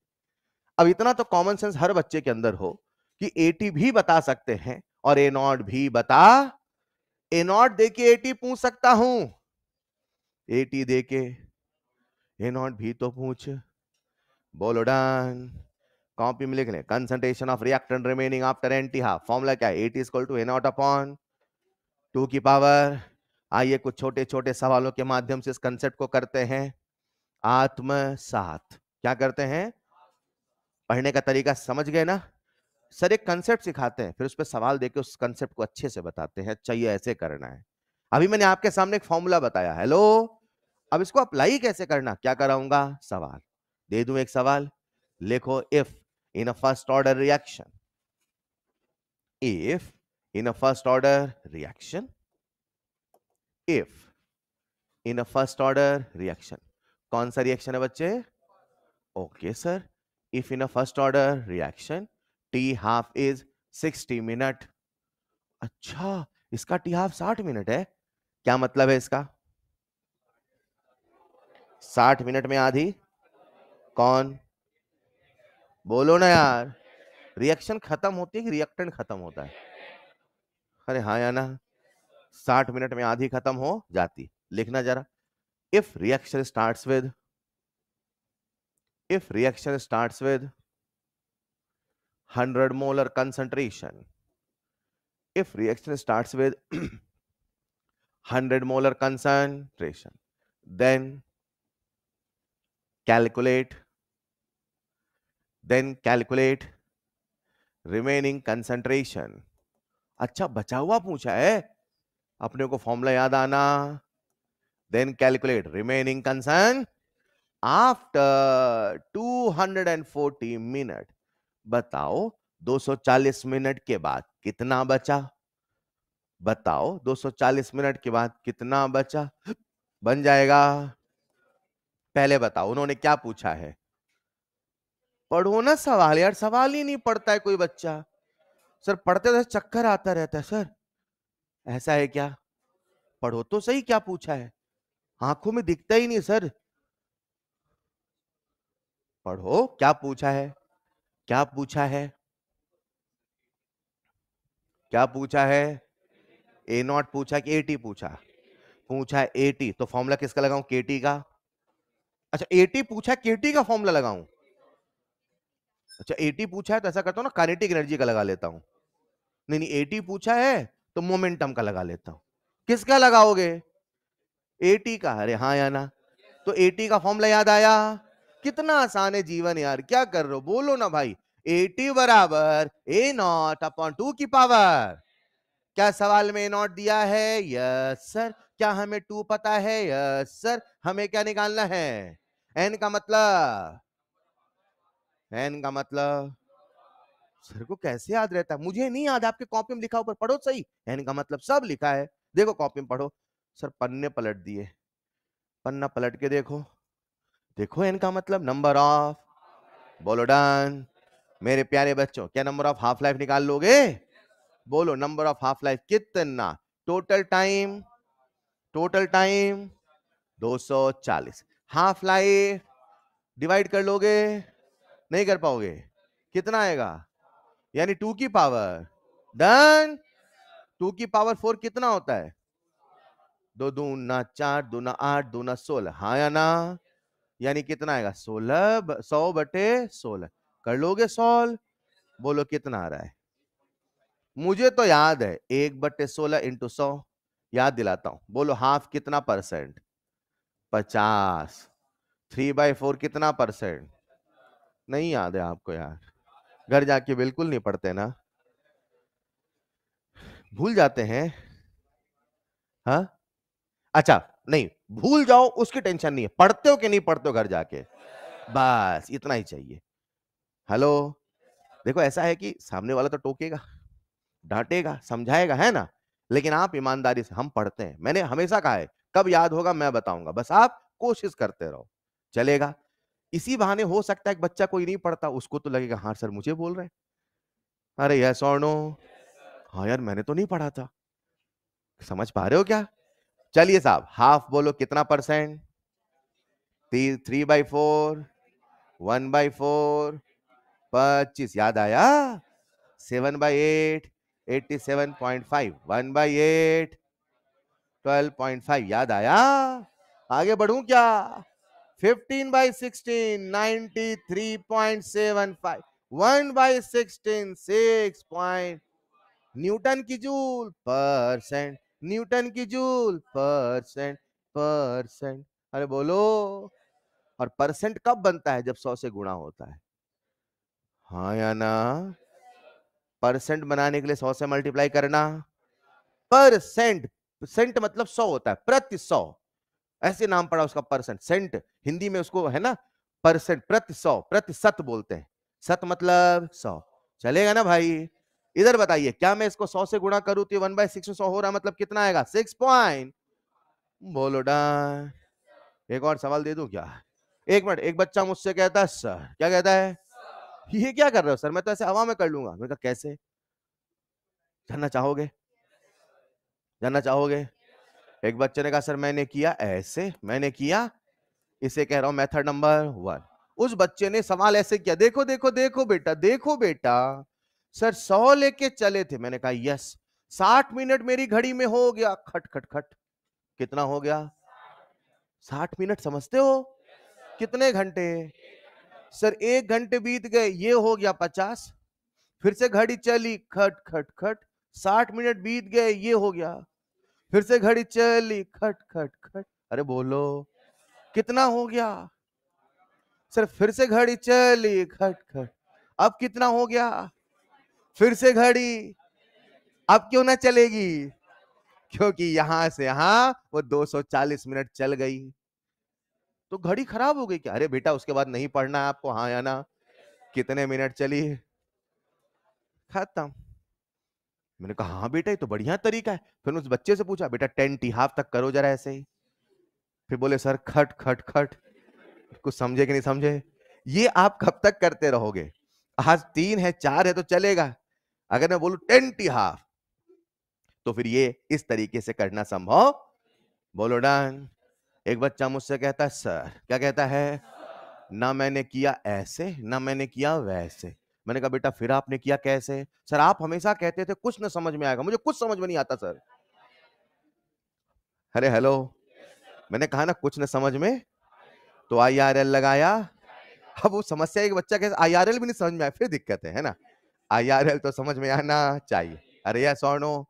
अब इतना तो कॉमन सेंस हर बच्चे के अंदर हो कि एटी भी बता सकते हैं और ए नॉट भी बता। ए नॉट देके एटी पूछ सकता हूं, एटी देके ए नॉट भी तो पूछ। बोलो डन। कॉपी में लिख लें, concentration of reactant remaining after N T half, formula क्या है? A T equal to A naught upon 2 की पावर। आइए कुछ छोटे छोटे सवालों के माध्यम से इस कंसेप्ट को करते हैं आत्मसात। क्या करते हैं? पढ़ने का तरीका समझ गए ना? सर एक कंसेप्ट सिखाते हैं, फिर उस पर सवाल देके उस कंसेप्ट को अच्छे से बताते हैं, चाहिए ऐसे करना है। अभी मैंने आपके सामने एक फॉर्मूला बताया, हेलो। अब इसको अप्लाई कैसे करना, क्या कराऊंगा? सवाल दे दूं, एक सवाल लिखो। If in a first order reaction, if in a first order reaction, if in a first order reaction, कौन सा रिएक्शन है बच्चे? Okay sir, if in a first order reaction t half is 60 minute. अच्छा, इसका टी हाफ 60 मिनट है, क्या मतलब है इसका? 60 मिनट में आधी कौन? बोलो ना यार, रिएक्शन खत्म होती है कि रिएक्टेंट खत्म होता है? अरे हाँ या ना? 60 मिनट में आधी खत्म हो जाती। लिखना जरा, if reaction starts with, if reaction starts with 100 molar concentration, if reaction starts with 100 molar concentration. Then calculate remaining concentration. अच्छा बचा हुआ पूछा है, अपने को फॉर्मूला याद आना. Then calculate remaining concentration after 240 minute. बताओ 240 मिनट के बाद कितना बचा. बताओ 240 मिनट के बाद कितना बचा. बन जाएगा. पहले बताओ उन्होंने क्या पूछा है. पढ़ो ना सवाल यार, सवाल ही नहीं पढ़ता है कोई बच्चा. सर पढ़ते तो चक्कर आता रहता है सर. ऐसा है क्या. पढ़ो तो सही, क्या पूछा है. आंखों में दिखता ही नहीं सर. पढ़ो क्या पूछा है. क्या पूछा है. क्या पूछा है. ए नॉट पूछा कि एटी पूछा. पूछा है एटी, तो फॉर्मूला किसका लगाऊं. केटी का. अच्छा एटी पूछा है, केटी का फॉर्मूला लगाऊं. अच्छा एटी पूछा है तो ऐसा करता हूं ना, काइनेटिक एनर्जी का लगा लेता हूं. नहीं नहीं, एटी पूछा है तो मोमेंटम का लगा लेता हूं. किसका लगाओगे. एटी का. अरे हाँ या ना. तो एटी का फॉर्मूला याद आया. कितना आसान है जीवन यार, क्या कर रहे हो, बोलो ना भाई. एटी बराबर ए नॉट अपॉन 2 की पावर. क्या सवाल में ए नॉट दिया है. Yes sir. क्या हमें 2 पता है. Yes sir. हमें क्या निकालना है. एन का मतलब. एन का मतलब. सर को कैसे याद रहता है. मुझे नहीं याद, आपके कॉपी में लिखा ऊपर पढ़ो सही. एन का मतलब सब लिखा है. देखो कॉपी में पढ़ो. सर पन्ने पलट दिए. पन्ना पलट के देखो. देखो एन का मतलब नंबर ऑफ. बोलो डन. मेरे प्यारे बच्चों, क्या नंबर ऑफ हाफ लाइफ निकाल लोगे. बोलो नंबर ऑफ हाफ लाइफ कितना. Total time. Total time 240. Half life divide कर लोगे. नहीं कर पाओगे. कितना आएगा. यानी 2 की पावर. डन. 2 की पावर 4 कितना होता है. दो दूना 4, दूना 8, दूना 16. हाँ या ना. यानी कितना आएगा. 16 100/16. कर लोगे सॉल्व. बोलो कितना आ रहा है. मुझे तो याद है 1/16 इंटू 100. याद दिलाता हूं. बोलो हाफ कितना परसेंट. 50. 3/4 कितना परसेंट. नहीं याद है आपको यार. घर जाके बिल्कुल नहीं पढ़ते ना. भूल जाते हैं. हाँ. अच्छा नहीं, भूल जाओ उसकी टेंशन नहीं है. पढ़ते हो कि नहीं पढ़ते हो घर जाके. बस इतना ही चाहिए. हेलो. देखो ऐसा है कि सामने वाला तो टोकेगा, डांटेगा, समझाएगा, है ना. लेकिन आप ईमानदारी से. हम पढ़ते हैं, मैंने हमेशा कहा है. कब याद होगा मैं बताऊंगा, बस आप कोशिश करते रहो. चलेगा. इसी बहाने हो सकता है एक बच्चा कोई नहीं पढ़ता, उसको तो लगेगा हाँ सर मुझे बोल रहे हैं. अरे यस और नो. हाँ यार मैंने तो नहीं पढ़ा था. समझ पा रहे हो क्या. चलिए साहब, हाफ बोलो कितना परसेंट. 3/4. 1/4. 25. याद आया. 7/8. 87.5. 1/8. 12.5. याद आया. आगे बढ़ूं क्या. 15/16. 93.75. 1/16. 6 पॉइंट. न्यूटन की जूल परसेंट. न्यूटन की जूल परसेंट. परसेंट. अरे बोलो. और परसेंट कब बनता है. जब 100 से गुणा होता है. हाँ या ना. परसेंट बनाने के लिए 100 से मल्टीप्लाई करना. परसेंट. सेंट मतलब 100 होता है. प्रति 100. ऐसे नाम पड़ा उसका परसेंट. सेंट हिंदी में उसको है ना. परसेंट प्रति 100. प्रतिशत बोलते हैं. शत मतलब 100. चलेगा ना भाई. इधर बताइए, क्या मैं इसको 100 से गुणा करूं तो 1/6 में 100 हो रहा, मतलब कितना आएगा. 6 पॉइंट. बोलो डन. एक और सवाल दे दूं क्या. एक मिनट. एक बच्चा मुझसे कहता है सर. क्या कहता है. ये क्या कर रहे हो सर, मैं तो ऐसे हवा में कर लूंगा. मैंने कहा कैसे. जानना चाहोगे. जानना चाहोगे. एक बच्चे ने कहा सर मैंने किया ऐसे. मैंने किया. इसे कह रहा हूं मेथड नंबर 1. उस बच्चे ने सवाल ऐसे किया. देखो देखो देखो बेटा, देखो बेटा. सर 100 लेके चले थे. मैंने कहा यस. 60 मिनट मेरी घड़ी में हो गया. खट खट खट. कितना हो गया. 60 मिनट. समझते हो कितने घंटे. सर 1 घंटे बीत गए. ये हो गया 50. फिर से घड़ी चली. खट खट खट. 60 मिनट बीत गए. ये हो गया. फिर से घड़ी चली खट खट खट, अरे बोलो कितना हो गया सर? फिर से घड़ी चली खट खट, अब कितना हो गया? फिर से घड़ी, अब क्यों ना चलेगी? क्योंकि यहां से यहां वो 240 मिनट चल गई। तो घड़ी खराब हो गई क्या? अरे बेटा उसके बाद नहीं पढ़ना है आपको, हाँ या ना? कितने मिनट चली? खत्म। मैंने कहा हाँ बेटा ये तो बढ़िया तरीका है। फिर उस बच्चे से पूछा बेटा 10 टी हाफ तक करो जरा ऐसे ही। फिर बोले सर खट खट खट। कुछ समझे कि नहीं समझे? ये आप कब तक करते रहोगे? आज 3 है 4 है तो चलेगा, अगर मैं बोलूं 10 टी हाफ तो फिर ये इस तरीके से करना संभव। बोलो डन। एक बच्चा मुझसे कहता है सर, क्या कहता है? ना मैंने किया ऐसे ना मैंने किया वैसे। मैंने कहा बेटा फिर आपने किया कैसे? सर आप हमेशा कहते थे कुछ ना समझ में आएगा। मुझे कुछ समझ में नहीं आता सर। अरे हेलो, मैंने कहा ना कुछ ना समझ में, तो IRL लगाया। अब वो समस्या है कि बच्चा कैसे IRL भी नहीं समझ में आया, फिर दिक्कत है ना? IRL तो समझ में आना चाहिए। अरे यस और नो?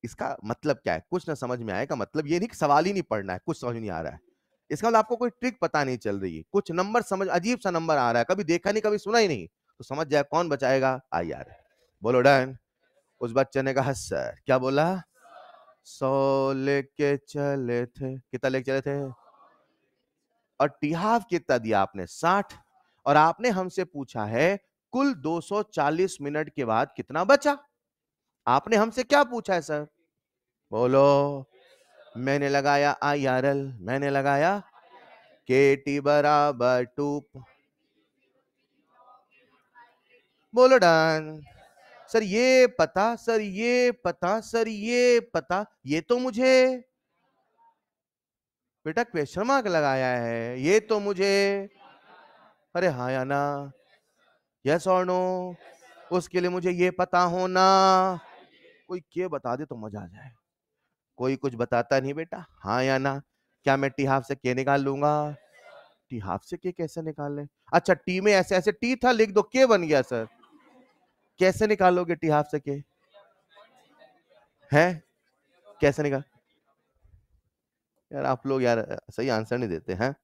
इसका मतलब क्या है कुछ ना समझ में आए का मतलब ये नहीं कि सवाल ही नहीं पढ़ना है, कुछ समझ नहीं आ रहा है। इसका मतलब आपको कोई ट्रिक पता नहीं चल रही है, कुछ नंबर समझ, अजीब सा नंबर आ रहा है, कभी देखा नहीं कभी सुना ही नहीं, तो समझ जाए कौन बचाएगा? IRL। बोलो डन। उस बच्चे ने कहा सर, क्या बोला? 100 लेके चले थे। कितना लेके चले थे? और टिहाफ कितना दिया आपने? 60। और आपने हमसे पूछा है कुल 240 मिनट के बाद कितना बचा। आपने हमसे क्या पूछा है सर? बोलो। मैंने लगाया IRL, मैंने लगाया KT बराबर 2। बोलो डन। सर ये पता, सर ये पता, सर ये पता, ये तो मुझे बेटा क्वेश्चन मार्क लगाया है, ये तो मुझे। अरे हाँ या ना? यस और नो? उसके लिए मुझे ये पता होना। कोई के बता दे तो मजा आ जाए। कोई कुछ बताता नहीं बेटा, हाँ या ना? क्या मैं टी हाफ से के निकाल लूंगा? टी हाफ से के कैसे निकाल ले? अच्छा टी में ऐसे ऐसे टी था, लिख दो के बन गया सर। कैसे निकालोगे टी हाफ से के? है कैसे निकाल? यार आप लोग यार सही आंसर नहीं देते हैं,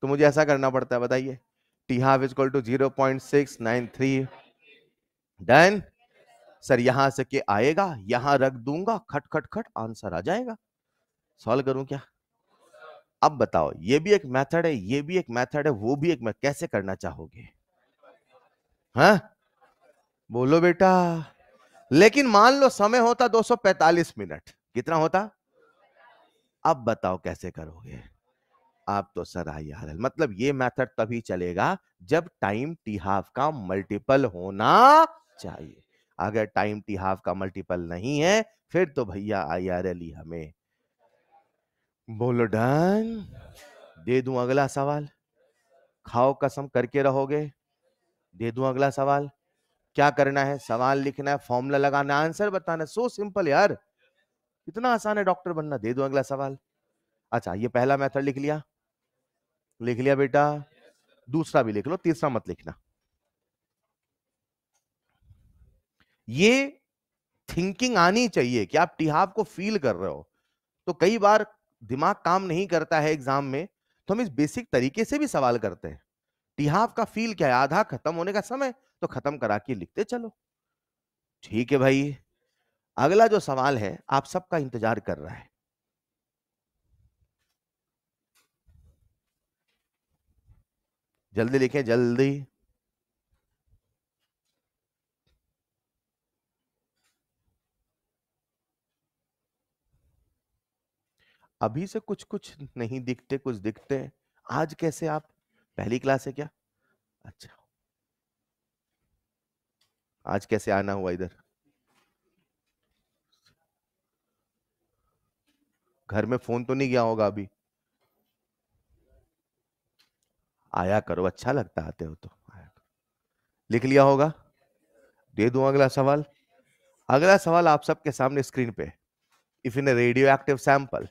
तो मुझे ऐसा करना पड़ता है, बताइए। T half is equal to 0.693। Done. Sir यहां से के आएगा, यहां रख दूंगा, खट खट खट आंसर आ जाएगा। सॉल्व करूं क्या? अब बताओ, ये भी एक मेथड है, ये भी एक मेथड है, वो भी एक मेथड, कैसे करना चाहोगे? हाँ बोलो बेटा। लेकिन मान लो समय होता 245 मिनट, कितना होता? अब बताओ कैसे करोगे? आप तो सर IRL, मतलब ये मेथड तभी चलेगा जब टाइम टी हाफ का मल्टीपल होना चाहिए। अगर टाइम टी हाफ का मल्टीपल नहीं है फिर तो भैया IRL ही हमें। बोलो डन। दे दूं अगला सवाल? खाओ कसम करके रहोगे? दे दूं अगला सवाल? क्या करना है? सवाल लिखना है, फॉर्मूला लगाना, आंसर बताना, सो सिंपल यार। इतना आसान है डॉक्टर बनना। दे दूं अगला सवाल? अच्छा ये पहला मेथड लिख लिया, लिख लिया बेटा। दूसरा भी लिख लो, तीसरा मत लिखना। ये थिंकिंग आनी चाहिए कि आप टिहाफ को फील कर रहे हो। तो कई बार दिमाग काम नहीं करता है एग्जाम में, तो हम इस बेसिक तरीके से भी सवाल करते हैं। टिहाफ का फील क्या है? आधा खत्म होने का समय, तो खत्म करा के लिखते चलो। ठीक है भाई, अगला जो सवाल है आप सबका इंतजार कर रहा है। जल्दी लिखें जल्दी। अभी से कुछ कुछ नहीं दिखते, कुछ दिखते हैं। आज कैसे आप? पहली क्लास है क्या? अच्छा, आज कैसे आना हुआ इधर? घर में फोन तो नहीं गया होगा अभी? आया करो, अच्छा लगता आते हो तो आया करो। लिख लिया होगा? दे दूं अगला सवाल? अगला सवाल आप सबके सामने स्क्रीन पे। If in radio active sample,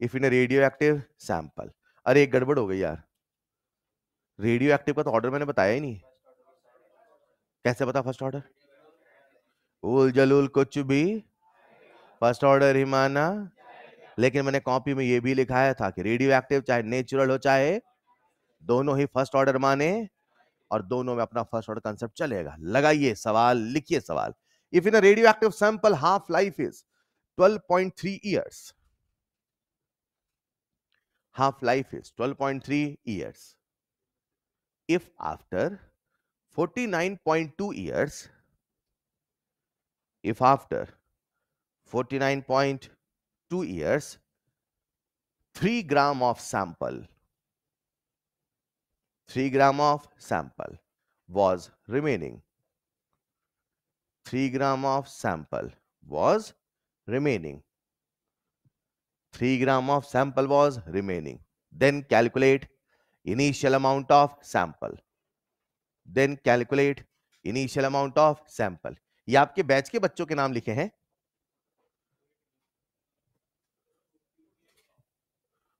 if in radio active sample. अरे एक गड़बड़ हो गई यार, रेडियो एक्टिव का तो ऑर्डर मैंने बताया ही नहीं। कैसे बता फर्स्ट ऑर्डर? उल जलूल कुछ भी फर्स्ट ऑर्डर ही माना, लेकिन मैंने कॉपी में ये भी लिखाया था कि रेडियो एक्टिव चाहे नेचुरल हो चाहे, दोनों ही फर्स्ट ऑर्डर माने और दोनों में अपना फर्स्ट ऑर्डर कंसेप्ट चलेगा। लगाइए सवाल, लिखिए सवाल। If in a radio active sample half life is 12.3 years, half life is 12.3 years. If after 49.2 years, if after 49.2 years 3 gram of sample, 3 gram of sample was remaining, 3 gram of sample was remaining, 3 gram of sample was remaining, then calculate initial amount of sample, then calculate initial amount of sample. ये आपके बैच के बच्चों के नाम लिखे हैं,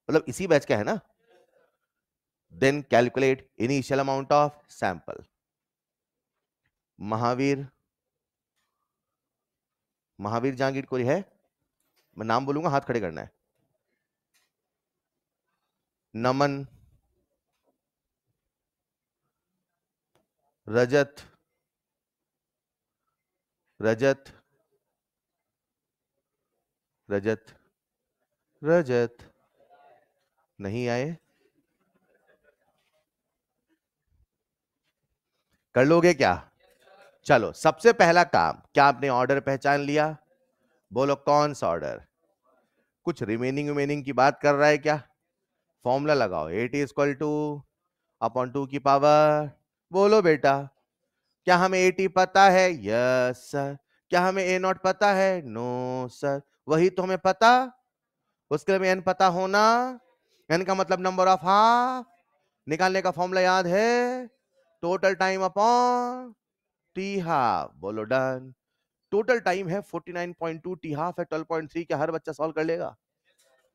मतलब इसी बैच का है ना। then calculate initial amount of sample. Mahavir, Mahavir Jahangir कोई है? मैं नाम बोलूंगा, हाथ खड़े करना है। नमन, रजत, रजत, रजत, रजत नहीं आए, कर लोगे क्या? चलो, सबसे पहला काम, क्या आपने ऑर्डर पहचान लिया? बोलो कौन सा ऑर्डर? कुछ रिमेनिंग की बात कर रहा है क्या? फॉर्मूला लगाओ, 8 इक्वल टू अपॉन 2 की पावर। बोलो बेटा, क्या हमें 80 पता है? Yes sir. क्या हमें ए नॉट पता है? No sir. वही तो हमें पता, उसके लिए एन पता होना। एन का मतलब नंबर ऑफ हाफ, निकालने का फॉर्मूला याद है, total time upon T half. बोलो डन। टोटल टाइम है 49.2, टी हाफ है 12.3। क्या हर बच्चा सॉल्व कर लेगा?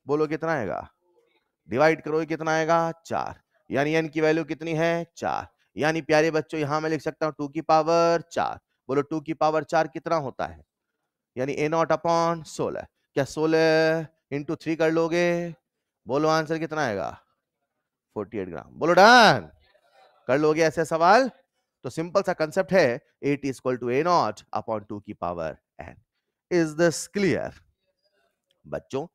बोलो कितना आएगा? डिवाइड करो, कितना आएगा? 4। यानी एन की वैल्यू कितनी है? 4। यानी प्यारे बच्चों, यहां मैं लिख सकता हूं 2 की पावर 4। बोलो 2 की पावर 4 कितना होता है? यानी ए नॉट अपॉन 16। क्या 16 इंटू 3 कर लोगे? बोलो आंसर कितना आएगा? 48 ग्राम। बोलो डन। कर लोगे ऐसे सवाल? तो सिंपल सा कंसेप्ट है, 8 equal to A naught upon 2 की power N. Is this clear बच्चों?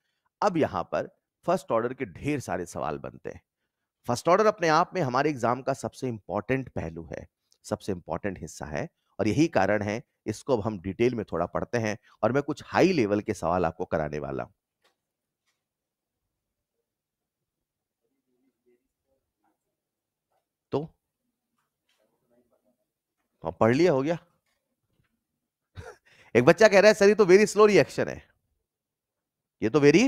अब यहां पर फर्स्ट ऑर्डर के ढेर सारे सवाल बनते हैं। फर्स्ट ऑर्डर अपने आप में हमारे एग्जाम का सबसे इंपॉर्टेंट पहलू है, सबसे इंपॉर्टेंट हिस्सा है, और यही कारण है इसको अब हम डिटेल में थोड़ा पढ़ते हैं और मैं कुछ हाई लेवल के सवाल आपको कराने वाला हूं। तो पढ़ लिया, हो गया। एक बच्चा कह रहा है सर ये तो वेरी स्लो रिएक्शन है, ये तो वेरी,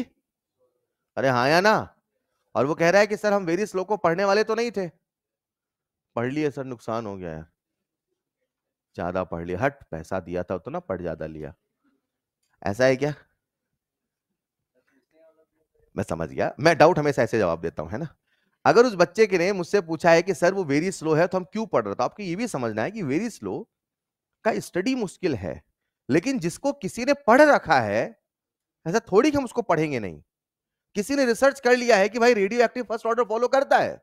अरे हाँ या ना? और वो कह रहा है कि सर हम वेरी स्लो को पढ़ने वाले तो नहीं थे। पढ़ लिए सर, नुकसान हो गया यार, ज्यादा पढ़ लिया, हट पैसा दिया था तो ना, पढ़ ज्यादा लिया, ऐसा है क्या? मैं समझ गया, मैं डाउट हमेशा ऐसे जवाब देता हूं, है ना। अगर उस बच्चे के ने मुझसे पूछा है कि सर वो वेरी स्लो है तो हम क्यों पढ़ रहे, तो आपको ये भी समझना है कि वेरी स्लो का स्टडी मुश्किल है, लेकिन जिसको किसी ने पढ़ रखा है, ऐसा थोड़ी कि हम उसको पढ़ेंगे नहीं। किसी ने रिसर्च कर लिया है कि भाई radio active first order follow करता है,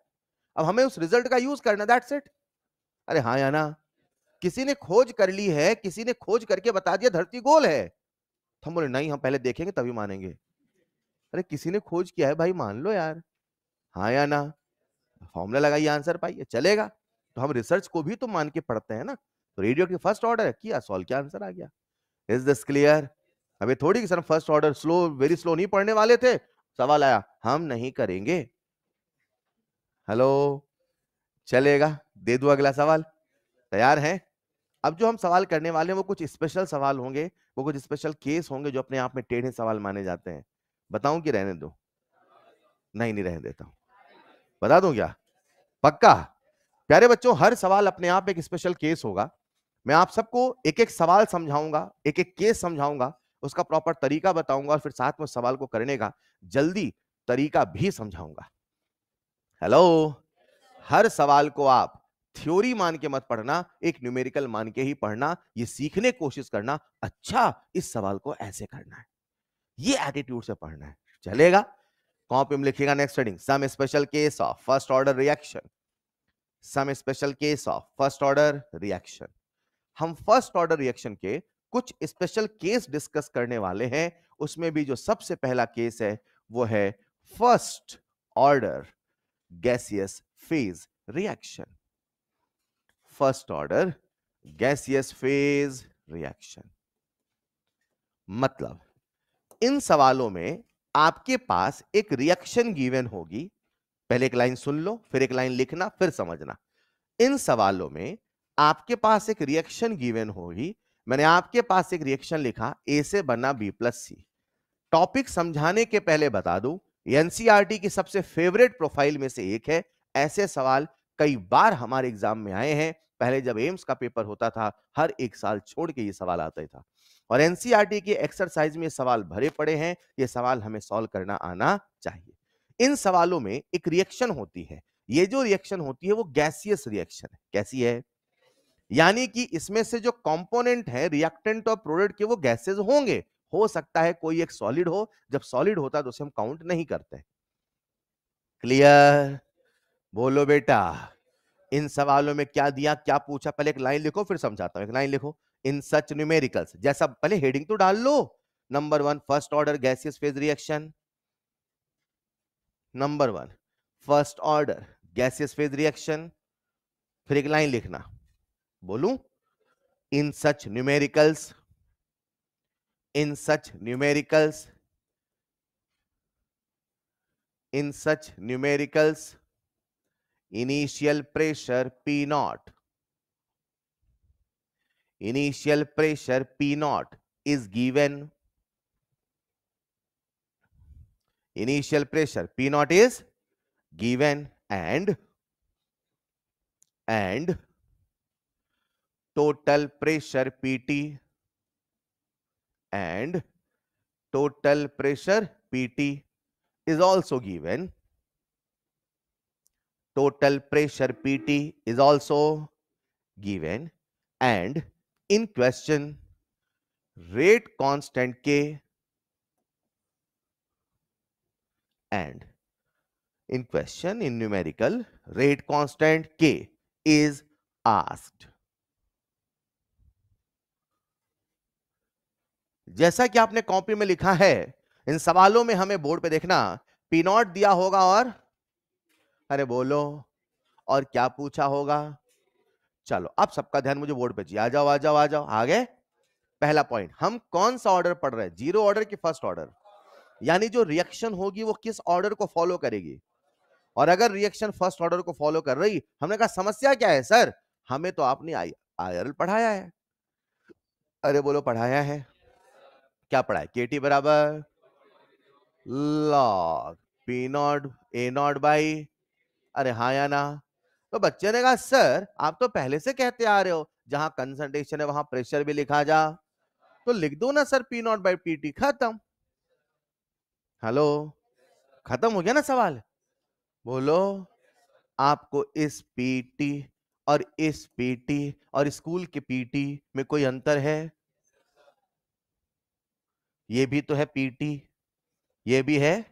अब हमें उस रिजल्ट का यूज करना, दैट्स इट। अरे हाँ या ना? किसी ने खोज कर ली है, किसी ने खोज करके बता दिया धरती गोल है, तो हम बोले नहीं हम पहले देखेंगे तभी मानेंगे। अरे किसी ने खोज किया है भाई, मान लो यार, हाँ या ना? फॉर्मूला लगाइए, आंसर पाइए, चलेगा। तो हम रिसर्च को भी तो मान के पढ़ते हैं ना। तो रेडियो की फर्स्ट ऑर्डर किया, सॉल्व किया, आंसर आ गया। Is this clear? अबे थोड़ी कि sir first order slow very slow नहीं पढ़ने वाले थे, सवाल आया हम नहीं करेंगे। हेलो, चलेगा? दे दूं अगला सवाल? तैयार हैं? अब जो हम सवाल करने वाले हैं वो कुछ स्पेशल सवाल होंगे, वो कुछ स्पेशल केस होंगे जो अपने आप में टेढ़े सवाल माने जाते हैं। बताऊं कि रहने दो? नहीं, नहीं रहने देता हूं, बता दूं क्या? पक्का? प्यारे बच्चों, हर सवाल अपने आप एक स्पेशल केस होगा। मैं आप सबको एक एक सवाल समझाऊंगा, एक एक केस समझाऊंगा, उसका प्रॉपर तरीका बताऊंगा और फिर साथ में सवाल को करने का जल्दी तरीका भी समझाऊंगा। हेलो, हर सवाल को आप थ्योरी मान के मत पढ़ना, एक न्यूमेरिकल मान के ही पढ़ना, ये सीखने की कोशिश करना, अच्छा इस सवाल को ऐसे करना है। ये एटीट्यूड से पढ़ना है, चलेगा। कॉपी में लिखिएगा next heading, some special case of first order reaction. Some special case of first order reaction. हम फर्स्ट ऑर्डर रिएक्शन के कुछ स्पेशल केस डिस्कस करने वाले हैं। उसमें भी जो सबसे पहला केस है वो है first order gaseous phase reaction. First order gaseous phase reaction मतलब इन सवालों में आपके पास एक रिएक्शन गिवन होगी। पहले एक लाइन सुन लो, फिर एक लाइन लिखना, फिर समझना। इन सवालों में आपके पास एक रिएक्शन गिवन होगी। मैंने आपके पास एक रिएक्शन लिखा, ए से बना बी प्लस सी। टॉपिक समझाने के पहले बता दूं, एनसीईआरटी की सबसे फेवरेट प्रोफाइल में से एक है। ऐसे सवाल कई बार हमारे एग्जाम में आए हैं। पहले जब एम्स का पेपर होता था, हर एक साल छोड़ के ये सवाल आता था, और एनसीईआरटी के एक्सरसाइज में ये सवाल भरे पड़े हैं। ये सवाल हमें सॉल्व करना आना चाहिए। इन सवालों में एक रिएक्शन होती है। ये जो रिएक्शन होती है वो गैसियस रिएक्शन है। कैसी है? यानी कि इसमें से जो कंपोनेंट है रिएक्टेंट और प्रोडक्ट के, वो गैसेस होंगे। हो सकता है कोई एक सॉलिड हो। जब सॉलिड होता है तो उसे हम काउंट नहीं करते। क्लियर? बोलो बेटा, इन सवालों में क्या दिया, क्या पूछा? पहले एक लाइन लिखो, फिर समझाता हूं। एक लाइन लिखो, इन सच न्यूमेरिकल्स, जैसा पहले हेडिंग तो डाल लो। Number 1 first order gaseous phase reaction. Number 1 first order gaseous phase reaction. फिर एक लाइन लिखना, बोलूं, in such numericals. In such numericals, in such numericals, initial pressure P naught, initial pressure P naught is given, initial pressure P naught is given, and total pressure PT, and total pressure PT is also given. Total pressure PT is also given, and in question rate constant K, and in question in numerical rate constant K is asked. जैसा कि आपने कॉपी में लिखा है, इन सवालों में हमें बोर्ड पे देखना, पी नॉट दिया होगा और, अरे बोलो, और क्या पूछा होगा? चलो अब सबका ध्यान मुझे बोर्ड पे चाहिए। आ जाओ आ जाओ आ जाओ आगे। पहला पॉइंट, हम कौन सा ऑर्डर पढ़ रहे हैं? जीरो ऑर्डर की फर्स्ट ऑर्डर? यानी जो रिएक्शन होगी वो किस ऑर्डर को फॉलो करेगी। और अगर रिएक्शन फर्स्ट ऑर्डर को फॉलो कर रही, हमने कहा समस्या क्या है सर? हमें तो आपने आईआरएल पढ़ाया है। अरे बोलो, पढ़ाया है। क्या पढ़ा है? केटी बराबर log P not a not by, अरे हाँ या ना? तो बच्चे ने कहा सर आप तो पहले से कहते आ रहे हो जहां कंसंट्रेशन है वहां प्रेशर भी लिखा जा, तो लिख दो ना sir P not by P T, खत्म। हेलो, खत्म हो गया ना सवाल? बोलो, आपको इस पीटी और इस पीटी और स्कूल के पीटी में कोई अंतर है? ये भी तो है पीटी, ये भी है,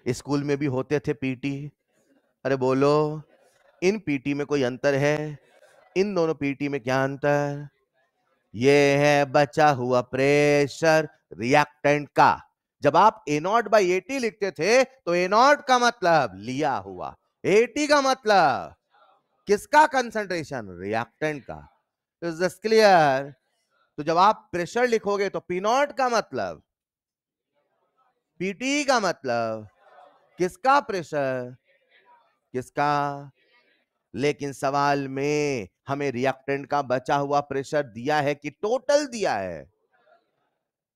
स्कूल में भी होते थे पीटी। अरे बोलो, इन पीटी में कोई अंतर है? इन दोनों पीटी में क्या अंतर? ये है बचा हुआ प्रेशर रिएक्टेंट का। जब आप ए नॉट बाई एटी लिखते थे तो ए नॉट का मतलब लिया हुआ, एटी का मतलब किसका? कंसंट्रेशन, रिएक्टेंट का। Is this clear? तो जब आप प्रेशर लिखोगे तो पी नॉट का मतलब, पीटी का मतलब किसका? प्रेशर, किसका? लेकिन सवाल में हमें रिएक्टेंट का बचा हुआ प्रेशर दिया है कि टोटल दिया है?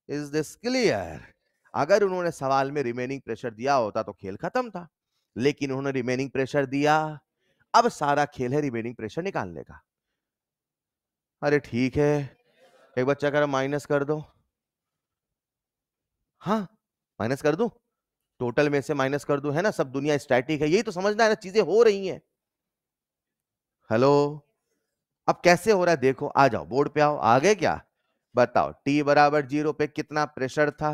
Is this clear? अगर उन्होंने सवाल में रिमेनिंग प्रेशर दिया होता तो खेल खत्म था, लेकिन उन्होंने रिमेनिंग प्रेशर दिया। अब सारा खेल है रिमेनिंग प्रेशर निकालने का। अरे ठीक है, एक बच्चा कह रहा माइनस कर दो। हाँ, माइनस कर दूं, टोटल में से माइनस कर दूं, है ना? सब दुनिया स्टैटिक है, यही तो समझना है ना, चीजें हो रही हैं। हेलो, अब कैसे हो रहा है देखो, आ जाओ बोर्ड पे आओ। आगे क्या बताओ? टी बराबर 0 पे कितना प्रेशर था?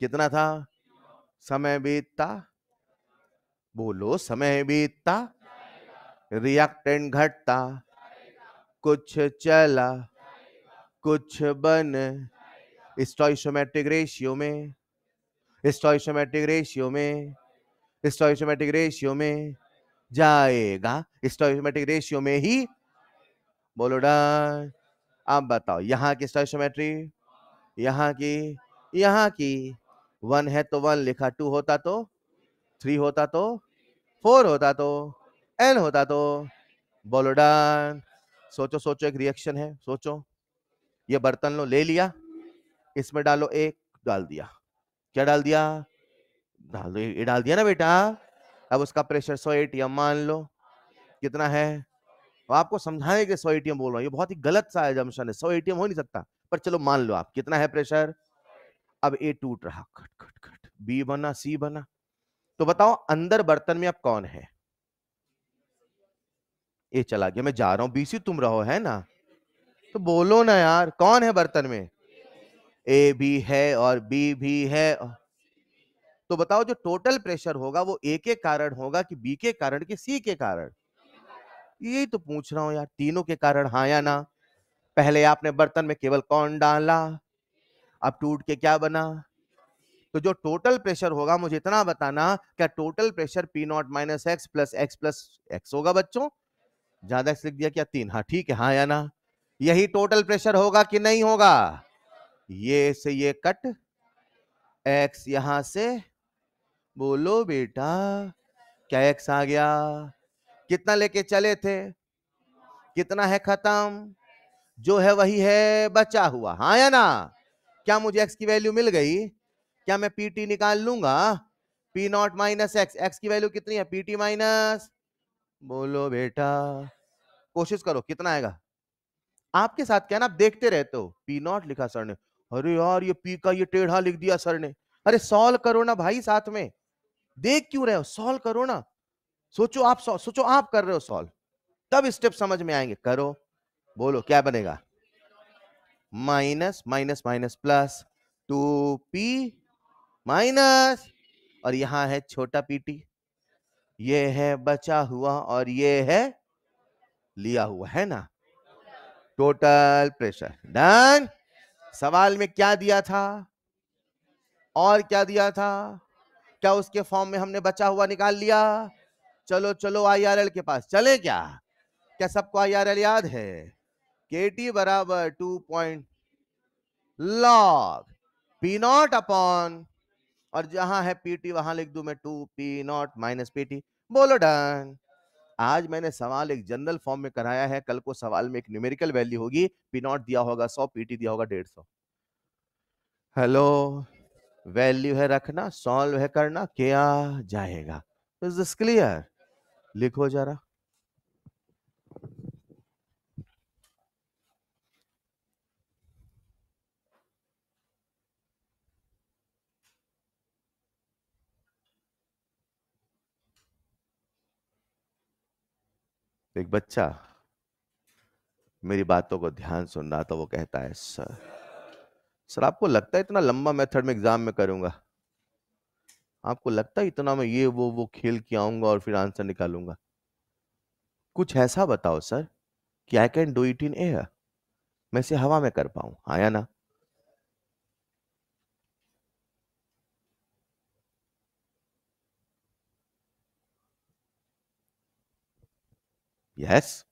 कितना था? समय बीतता, बोलो, समय बीतता, रिएक्टेंट घटता, कुछ चला कुछ बन, स्टोइकोमेट्रिक रेशियो में, स्टोइकोमेट्रिक रेशियो में, स्टोइकोमेट्रिक रेशियो में जाएगा, स्टोइकोमेट्रिक रेशियो में ही। बोलो डन। अब बताओ, यहां की स्टोइकोमेट्री, यहां की 1 है तो 1 लिखा, 2 होता तो, 3 होता तो, 4 होता तो, n होता तो। बोलो डन। सोचो सोचो, एक रिएक्शन है, सोचो। ये बर्तन लो, ले लिया, इसमें डालो, एक डाल दिया, क्या डाल दिया? डाल दो, ये डाल दिया ना बेटा। अब उसका प्रेशर 100 एटीएम मान लो, कितना है? तो आपको समझाएं कि 100 एटीएम बोल रहा हूं, ये बहुत ही गलत सा एजम्पशन है, 100 एटीएम हो नहीं सकता, पर चलो मान लो आप, कितना है प्रेशर? अब ए टूट रहा, खट खट खट, बी बना, सी बना। तो बताओ अंदर बर्तन में अब कौन है? ए चला गया, मैं जा रहा हूं, बी सी तुम रहो, है ना? तो बोलो ना यार, कौन है बर्तन में? ए भी है और बी भी है। तो बताओ जो टोटल प्रेशर होगा वो ए के कारण होगा कि बी के कारण कि सी के कारण? यही तो पूछ रहा हूं यार, तीनों के कारण, हाँ या ना? पहले आपने बर्तन में केवल कौन डाला, अब टूट के क्या बना? तो जो टोटल प्रेशर होगा, मुझे इतना बताना, क्या total pressure P not minus x plus x होगा बच्चों? ज्यादा एक्स लिख दिया क्या? 3, हाँ ठीक है, हाँ या ना? यही टोटल प्रेशर होगा कि नहीं होगा? ये से ये कट, एक्स यहां से, बोलो बेटा, क्या एक्स आ गया? कितना लेके चले थे, कितना है खत्म, जो है वही है बचा हुआ, हाँ या ना? क्या मुझे एक्स की वैल्यू मिल गई? क्या मैं पीटी निकाल लूंगा? P not minus x, x की वैल्यू कितनी है? पीटी माइनस, बोलो बेटा, कोशिश करो, कितना आएगा? आपके साथ क्या ना, आप देखते रहते हो, पी नॉट लिखा सर ने, अरे यार ये पी का ये टेढ़ा लिख दिया सर ने, अरे सॉल्व करो ना भाई, साथ में देख क्यों रहे हो, सॉल्व करो ना। सोचो आप, सोचो आप कर रहे हो सॉल्व, तब स्टेप समझ में आएंगे, करो, बोलो क्या बनेगा? Minus minus minus plus 2p minus, और यहां है छोटा पीटी, ये है बचा हुआ और ये है लिया हुआ, है ना? Total pressure done. सवाल में क्या दिया था और क्या दिया था? क्या उसके फॉर्म में हमने बचा हुआ निकाल लिया? चलो चलो आईआरएल के पास चले क्या? क्या सबको आईआरएल याद है? केटी बराबर 2 point log P not upon, और जहां है पीटी वहां लिख दूं मैं 2 पी नॉट माइनस पीटी। बोलो डन। आज मैंने सवाल एक जनरल फॉर्म में कराया है, कल को सवाल में एक न्यूमेरिकल वैल्यू होगी, पी नॉट दिया होगा 100, पीटी दिया होगा 150। हेलो, वैल्यू है रखना, सॉल्व है करना, क्या जाएगा? Is this clear? लिखो जरा। एक बच्चा मेरी बातों को ध्यान सुन रहा था, वो कहता है सर, सर आपको लगता है इतना लंबा मेथड में एग्जाम में करूंगा? आपको लगता है इतना मैं ये वो खेल के आऊंगा और फिर आंसर निकालूंगा? कुछ ऐसा बताओ सर कि I can do it in air, मैं इसे हवा में कर पाऊं, हाँ या ना? यस।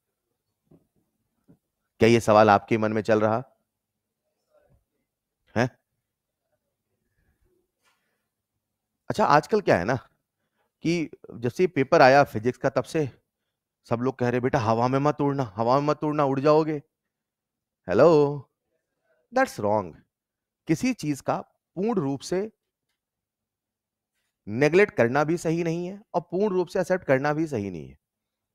क्या ये सवाल आपके मन में चल रहा है? अच्छा, आजकल क्या है ना कि जब से पेपर आया फिजिक्स का, तब से सब लोग कह रहे बेटा हवा में मत उड़ना, हवा में मत उड़ना, उड़ जाओगे। Hello, that's wrong. किसी चीज का पूर्ण रूप से नेग्लेक्ट करना भी सही नहीं है और पूर्ण रूप से एक्सेप्ट करना भी सही नहीं है।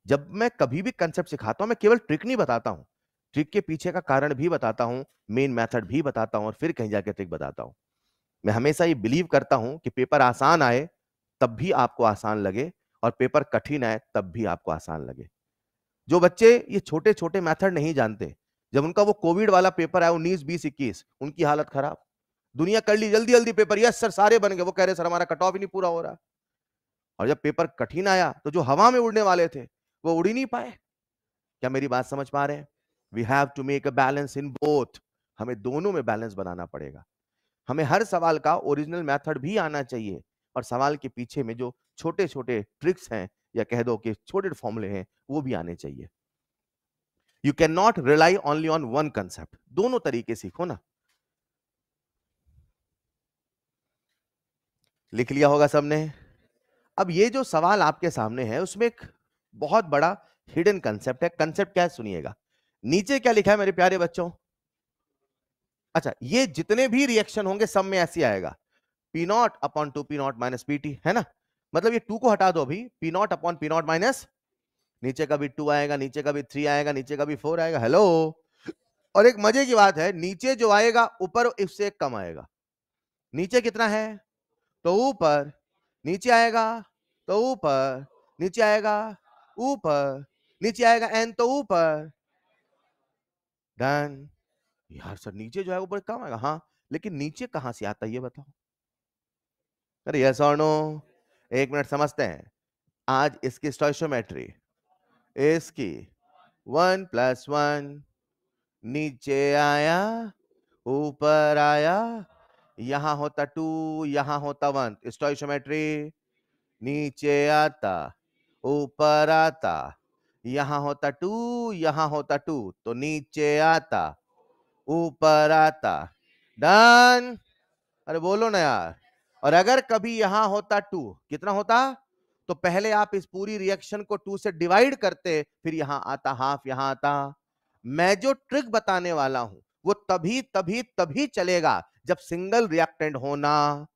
जब मैं कभी भी कंसेप्ट सिखाता हूं, मैं केवल ट्रिक नहीं बताता हूं, ट्रिक के पीछे का कारण भी बताता हूं, मेन मेथड भी बताता हूं, और फिर कहीं जाके ट्रिक बताता हूं। मैं हमेशा ये बिलीव करता हूं कि पेपर आसान आए तब भी आपको आसान लगे, और पेपर कठिन आए तब भी आपको आसान लगे। जो बच्चे ये छोटे छोटे मेथड नहीं जानते, जब उनका वो कोविड वाला पेपर आया 19, 20, 21, उनकी हालत खराब। दुनिया कर ली जल्दी जल्दी पेपर, यस सर सारे बन गए, वो कह रहे सर हमारा कट ऑफ ही नहीं पूरा हो रहा। और जब पेपर कठिन आया तो जो हवा में उड़ने वाले थे वो उड़ ही नहीं पाए। क्या मेरी बात समझ पा रहे हैं? We have to make a balance in both. हमें दोनों में बैलेंस बनाना पड़ेगा। हमें हर सवाल का ओरिजिनल मेथड भी आना चाहिए, और सवाल के पीछे में जो छोटे छोटे ट्रिक्स हैं या कह दो कि छोटे फॉर्मूले हैं वो भी आने चाहिए। You can not rely only on one concept, दोनों तरीके सीखो ना। लिख लिया होगा सबने? अब ये जो सवाल आपके सामने है उसमें एक बहुत बड़ा हिडन कंसेप्ट है। कंसेप्ट क्या है सुनिएगा। नीचे क्या लिखा है मेरे प्यारे बच्चों? अच्छा, ये जितने भी रिएक्शन होंगे सब में ऐसे आएगा, P not upon two P not minus P T, है ना? मतलब ये टू को हटा दो अभी, P not upon P not minus, नीचे का भी टू आएगा, नीचे का भी थ्री आएगा, नीचे का भी फोर आएगा। हेलो। और एक मजे की बात है, नीचे जो आएगा ऊपर इससे एक कम आएगा। नीचे कितना है तो ऊपर, नीचे आएगा तो ऊपर, नीचे आएगा ऊपर, नीचे आएगा एन तो ऊपर। डन। यार सर नीचे जो है ऊपर कम आएगा, हाँ, लेकिन नीचे कहां से आता है ये बताओ। अरे यस और नो? एक मिनट समझते हैं। आज इसकी स्टोइशियोमेट्री, इसकी 1+1, नीचे आया ऊपर आया, यहां होता 2 यहां होता 1, स्टोइशियोमेट्री, नीचे आता ऊपर आता, यहां होता 2 यहां होता 2, तो नीचे आता ऊपर आता। डन। अरे बोलो ना यार। और अगर कभी यहां होता 2, कितना होता? तो पहले आप इस पूरी रिएक्शन को 2 से डिवाइड करते, फिर यहां आता हाफ, यहां आता। मैं जो ट्रिक बताने वाला हूं वो तभी तभी तभी चलेगा जब सिंगल रिएक्टेंट होना,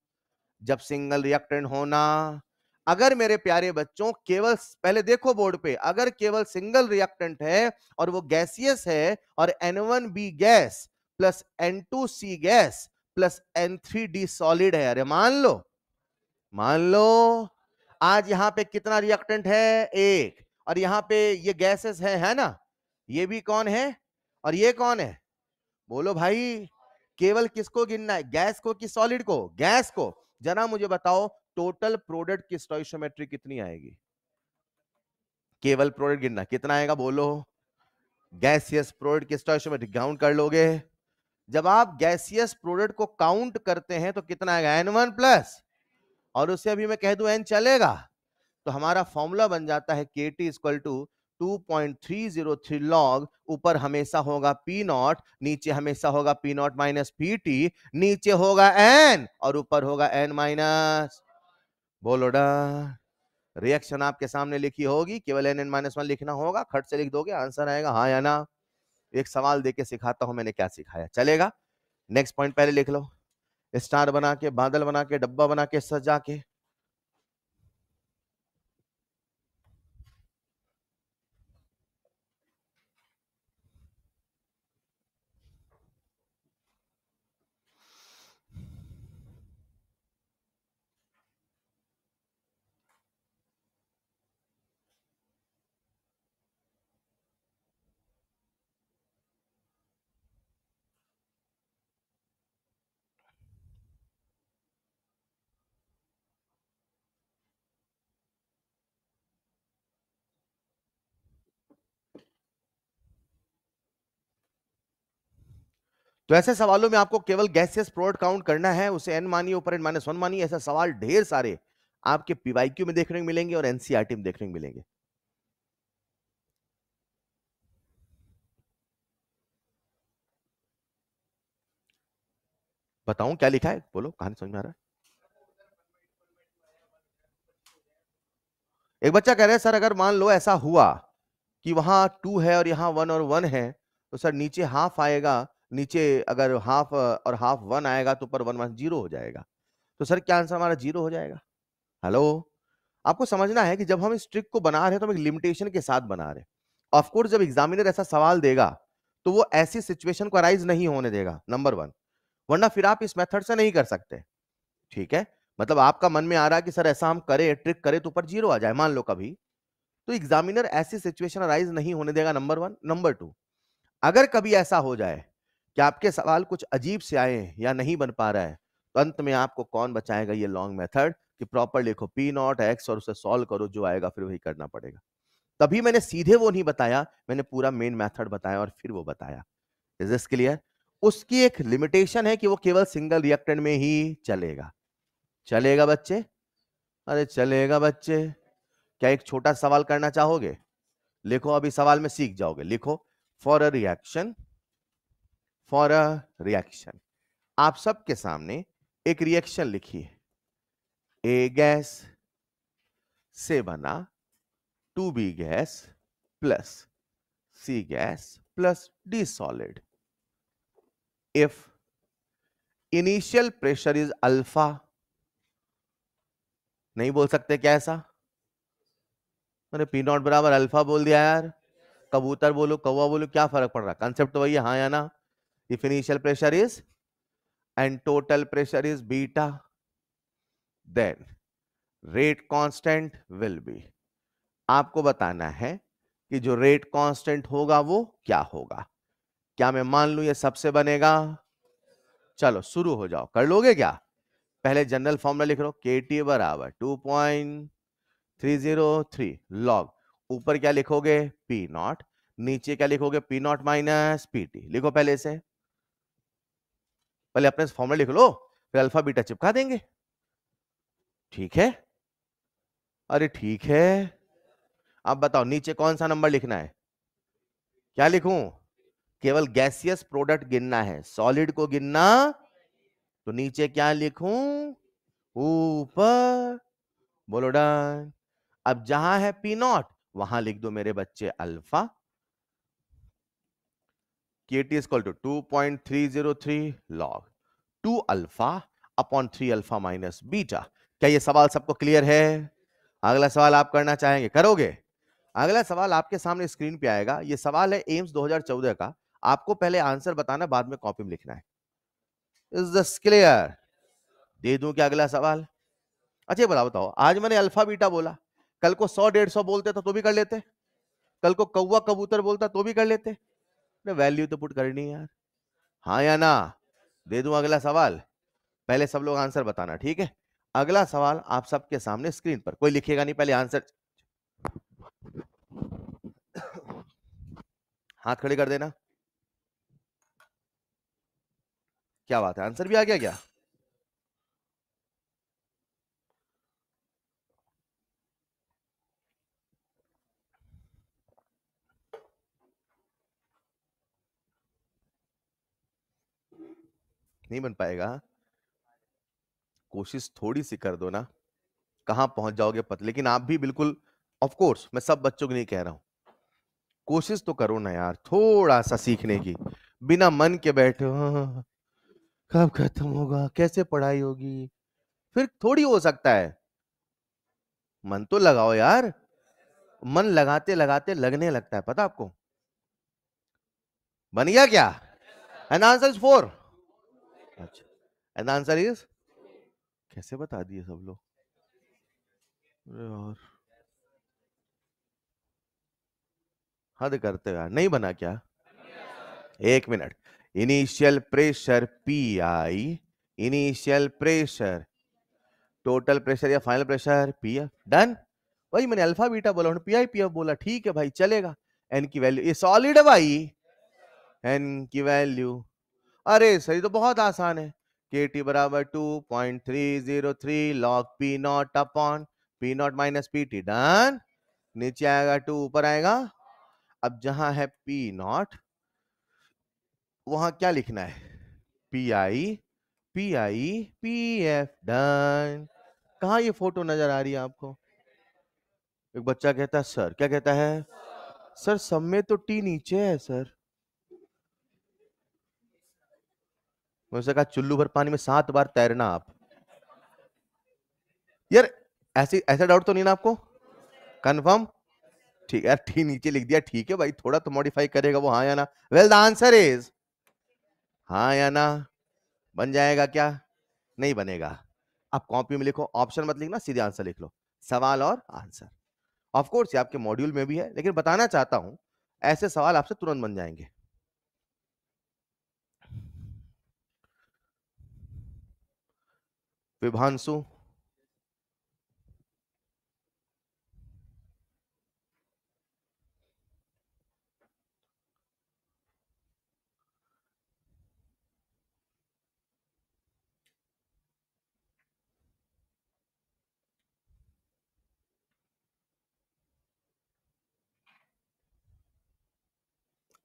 जब सिंगल रिएक्टेंट होना। अगर मेरे प्यारे बच्चों केवल, पहले देखो बोर्ड पे, अगर केवल सिंगल रिएक्टेंट है और वो गैसियस है और N1B gas plus N2C gas plus N3D solid है, अरे मान लो, मान लो आज यहां पे कितना रिएक्टेंट है? एक। और यहां पे ये गैसेस है ना? ये भी कौन है और ये कौन है? बोलो भाई। केवल किसको गिनना है, गैस को कि सॉलिड को? गैस को। जरा मुझे बताओ टोटल प्रोडक्ट की स्टोइशियोमेट्री कितनी आएगी? केवल प्रोडक्ट गिनना, कितना आएगा बोलो? गैसियस प्रोडक्ट की स्टोइशियोमेट्री काउंट कर लोगे? जब आप गैसियस प्रोडक्ट को काउंट करते हैं तो कितना आएगा? N1 प्लस, और उसे अभी मैं कह दूं N चलेगा, तो हमारा फॉर्मूला बन जाता है KT इक्वल टू 2.303 लॉग, ऊपर हमेशा होगा P नॉट, नीचे हमेशा होगा P नॉट माइनस PT, नीचे होगा N और ऊपर होगा N माइनस। बोलो डा। रिएक्शन आपके सामने लिखी होगी, केवल N(n-1) लिखना होगा, खट से लिख दोगे, आंसर आएगा हाँ या ना। एक सवाल देके सिखाता हूं मैंने क्या सिखाया, चलेगा? नेक्स्ट पॉइंट पहले लिख लो, स्टार बना के, बादल बना के, डब्बा बना के, सजा के। तो ऐसे सवालों में आपको केवल गैसियस प्रोडक्ट काउंट करना है, उसे n मानिए, ऊपर n-1 मानिए। ऐसे सवाल ढेर सारे आपके पीवाईक्यू में देखने को मिलेंगे और एनसीईआरटी में देखने को मिलेंगे। बताऊं क्या लिखा है? बोलो, कहानी समझ में आ रहा है? एक बच्चा कह रहा है सर अगर मान लो ऐसा हुआ कि वहां 2 है और यहां 1 और 1 है, तो सर नीचे हाफ आएगा, नीचे अगर हाफ और हाफ 1 आएगा तो ऊपर 1 1 0 हो जाएगा, तो सर क्या आंसर हमारा 0 हो जाएगा? हेलो। आपको समझना है कि जब हम इस ट्रिक को बना रहे हैं तो हम एक लिमिटेशन के साथ बना रहे हैं। ऑफ कोर्स जब एग्जामिनर ऐसा सवाल देगा तो वो ऐसी सिचुएशन को अराइज नहीं होने देगा, नंबर 1, वरना फिर आप इस मेथड से नहीं कर सकते। ठीक है? मतलब आपका मन में आ रहा है कि सर ऐसा हम करें, ट्रिक करें तो ऊपर 0 आ जाए, मान लो कभी, तो एग्जामिनर ऐसी सिचुएशन अराइज नहीं होने देगा, नंबर 1। नंबर 2, अगर कभी ऐसा हो जाए क्या आपके सवाल कुछ अजीब से आए हैं या नहीं बन पा रहा है, तो अंत में आपको कौन बचाएगा, ये लॉन्ग मेथड कि प्रॉपर लिखो पी नॉट एक्स और उसे सॉल्व करो, जो आएगा फिर वही करना पड़ेगा। तभी मैंने सीधे वो नहीं बताया, मैंने पूरा मेन मेथड बताया और फिर वो बताया। Is this clear? उसकी एक लिमिटेशन है कि वो केवल सिंगल रिएक्टेंट में ही चलेगा। चलेगा बच्चे? अरे चलेगा बच्चे। क्या एक छोटा सवाल करना चाहोगे? लिखो, अभी सवाल में सीख जाओगे। लिखो, for a reaction, for a reaction, आप सबके सामने एक रिएक्शन लिखिए। ए गैस से बना 2B gas plus C gas plus D solid. If initial pressure is alpha, नहीं बोल सकते क्या ऐसा? मैंने पी नॉट बराबर अल्फा बोल दिया यार। कबूतर बोलो, कौवा बोलो, क्या फर्क पड़ रहा है? कंसेप्ट तो वही है, हाँ या ना? If initial pressure is and total pressure is beta, then rate constant will be. आपको बताना है कि जो रेट कांस्टेंट होगा वो क्या होगा। क्या मैं मान लूं ये सबसे बनेगा? चलो शुरू हो जाओ, कर लोगे क्या? पहले जनरल फॉर्मूला लिख लो, के टी बराबर 2.303 लॉग, ऊपर क्या लिखोगे? पी नॉट, नीचे क्या लिखोगे? P not minus P T. लिखो पहले से, पहले अपने फॉर्मूला लिख लो, फिर अल्फा बीटा चिपका देंगे। ठीक है? अरे ठीक है। अब बताओ नीचे कौन सा नंबर लिखना है? क्या लिखूं? केवल गैसियस प्रोडक्ट गिनना है, सॉलिड को गिनना। तो नीचे क्या लिखूं? ऊपर बोलो डन। अब जहां है पी नॉट वहां लिख दो मेरे बच्चे alpha. KT is equal to 2.303 log 2 alpha upon 3 alpha minus beta. क्या ये सवाल सबको क्लियर है? अगला सवाल आप करना चाहेंगे, करोगे? अगला सवाल आपके सामने स्क्रीन पे आएगा। ये सवाल है एम्स 2014 का। आपको पहले आंसर बताना, बाद में कॉपी में लिखना है। Is this clear? दे दूं क्या अगला सवाल? अच्छा ये बताओ बताओ, आज मैंने अल्फा बीटा बोला, कल को 100-150 बोलते तो भी कर लेते? कल को कौवा कबूतर बोलता तो भी कर लेते? वैल्यू तो पुट करनी है यार, हाँ या ना? दे दूं अगला सवाल? पहले सब लोग आंसर बताना, ठीक है? अगला सवाल आप सबके सामने स्क्रीन पर, कोई लिखेगा नहीं, पहले आंसर हाथ खड़े कर देना। क्या बात है, आंसर भी आ गया क्या? नहीं बन पाएगा? कोशिश थोड़ी सी कर दो ना, कहां पहुंच जाओगे पता। लेकिन आप भी बिल्कुल, ऑफ कोर्स मैं सब बच्चों को नहीं कह रहा हूं, कोशिश तो करो ना यार थोड़ा सा सीखने की। बिना मन के बैठे हो, "हाँ, कब खत्म होगा, कैसे पढ़ाई होगी", फिर थोड़ी हो सकता है। मन तो लगाओ यार, मन लगाते लगाते लगने लगता है, पता आपको? बन गया क्या? And answer is 4। अच्छा, एंड आंसर इज, कैसे बता दिए सब लोग? अरे यार हद करते हो यार, नहीं बना क्या? एक minute, initial pressure P I, initial pressure, total pressure या final pressure P F, done. वही मैंने अल्फा बीटा बोला, पी आई पी एफ बोला, ठीक है भाई चलेगा। एन की वैल्यू, ये सॉलिड है भाई, एन की वैल्यू, अरे सही तो बहुत आसान है। के टी बराबर 2.303 log P not upon P not minus P T, done. नीचे आएगा 2, ऊपर आएगा। अब जहां है पी नॉट वहां क्या लिखना है? P I P I P F, done. कहा ये फोटो नजर आ रही है आपको? एक बच्चा कहता है सर, क्या कहता है? सर सब में तो टी नीचे है सर। मैंने कहा चुल्लू भर पानी में 7 बार तैरना आप। यार ऐसी, ऐसा डाउट तो नहीं ना आपको? कंफर्म? ठीक है, टी नीचे लिख दिया, ठीक है भाई, थोड़ा तो मॉडिफाई करेगा वो, हाँ या ना? वेल द आंसर इज हाँ या ना? बन जाएगा क्या? नहीं बनेगा। आप कॉपी में लिखो, ऑप्शन मत लिखना, सीधे आंसर लिख लो, सवाल और आंसर। ऑफ कोर्स ये आपके मॉड्यूल में भी है, लेकिन बताना चाहता हूं ऐसे सवाल आपसे तुरंत बन जाएंगे। विभांशु,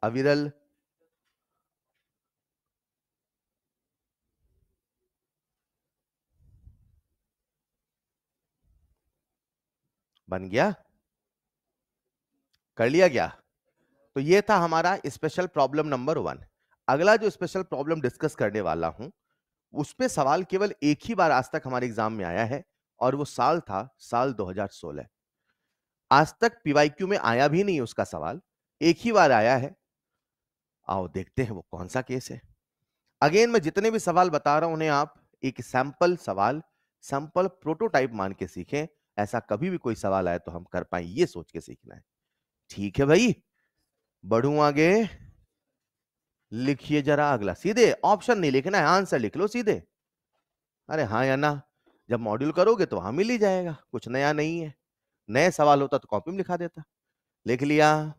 अविरल, बन गया, कर लिया गया। तो ये था हमारा स्पेशल प्रॉब्लम नंबर 1। अगला जो स्पेशल प्रॉब्लम डिस्कस करने वाला हूं, उस पे सवाल केवल एक ही बार आज तक हमारे एग्जाम में आया है, और वो साल था साल 2016। आज तक पीवाईक्यू में आया भी नहीं उसका सवाल, एक ही बार आया है। आओ देखते हैं वो कौन सा केस है। अगेन मैं जितने भी सवाल बता रहा हूं उन्हें आप एक सैंपल सवाल, सैंपल प्रोटोटाइप मान के सीखें। ऐसा कभी भी कोई सवाल आए तो हम कर पाए, ये सोच के सीखना है। ठीक है भाई, बढ़ूं आगे। लिखिए जरा अगला, सीधे ऑप्शन नहीं लिखना है, आंसर लिख लो सीधे। अरे हाँ या ना, जब मॉड्यूल करोगे तो वहां मिल ही जाएगा, कुछ नया नहीं है। नए सवाल होता तो कॉपी में लिखा देता। लिख लिया,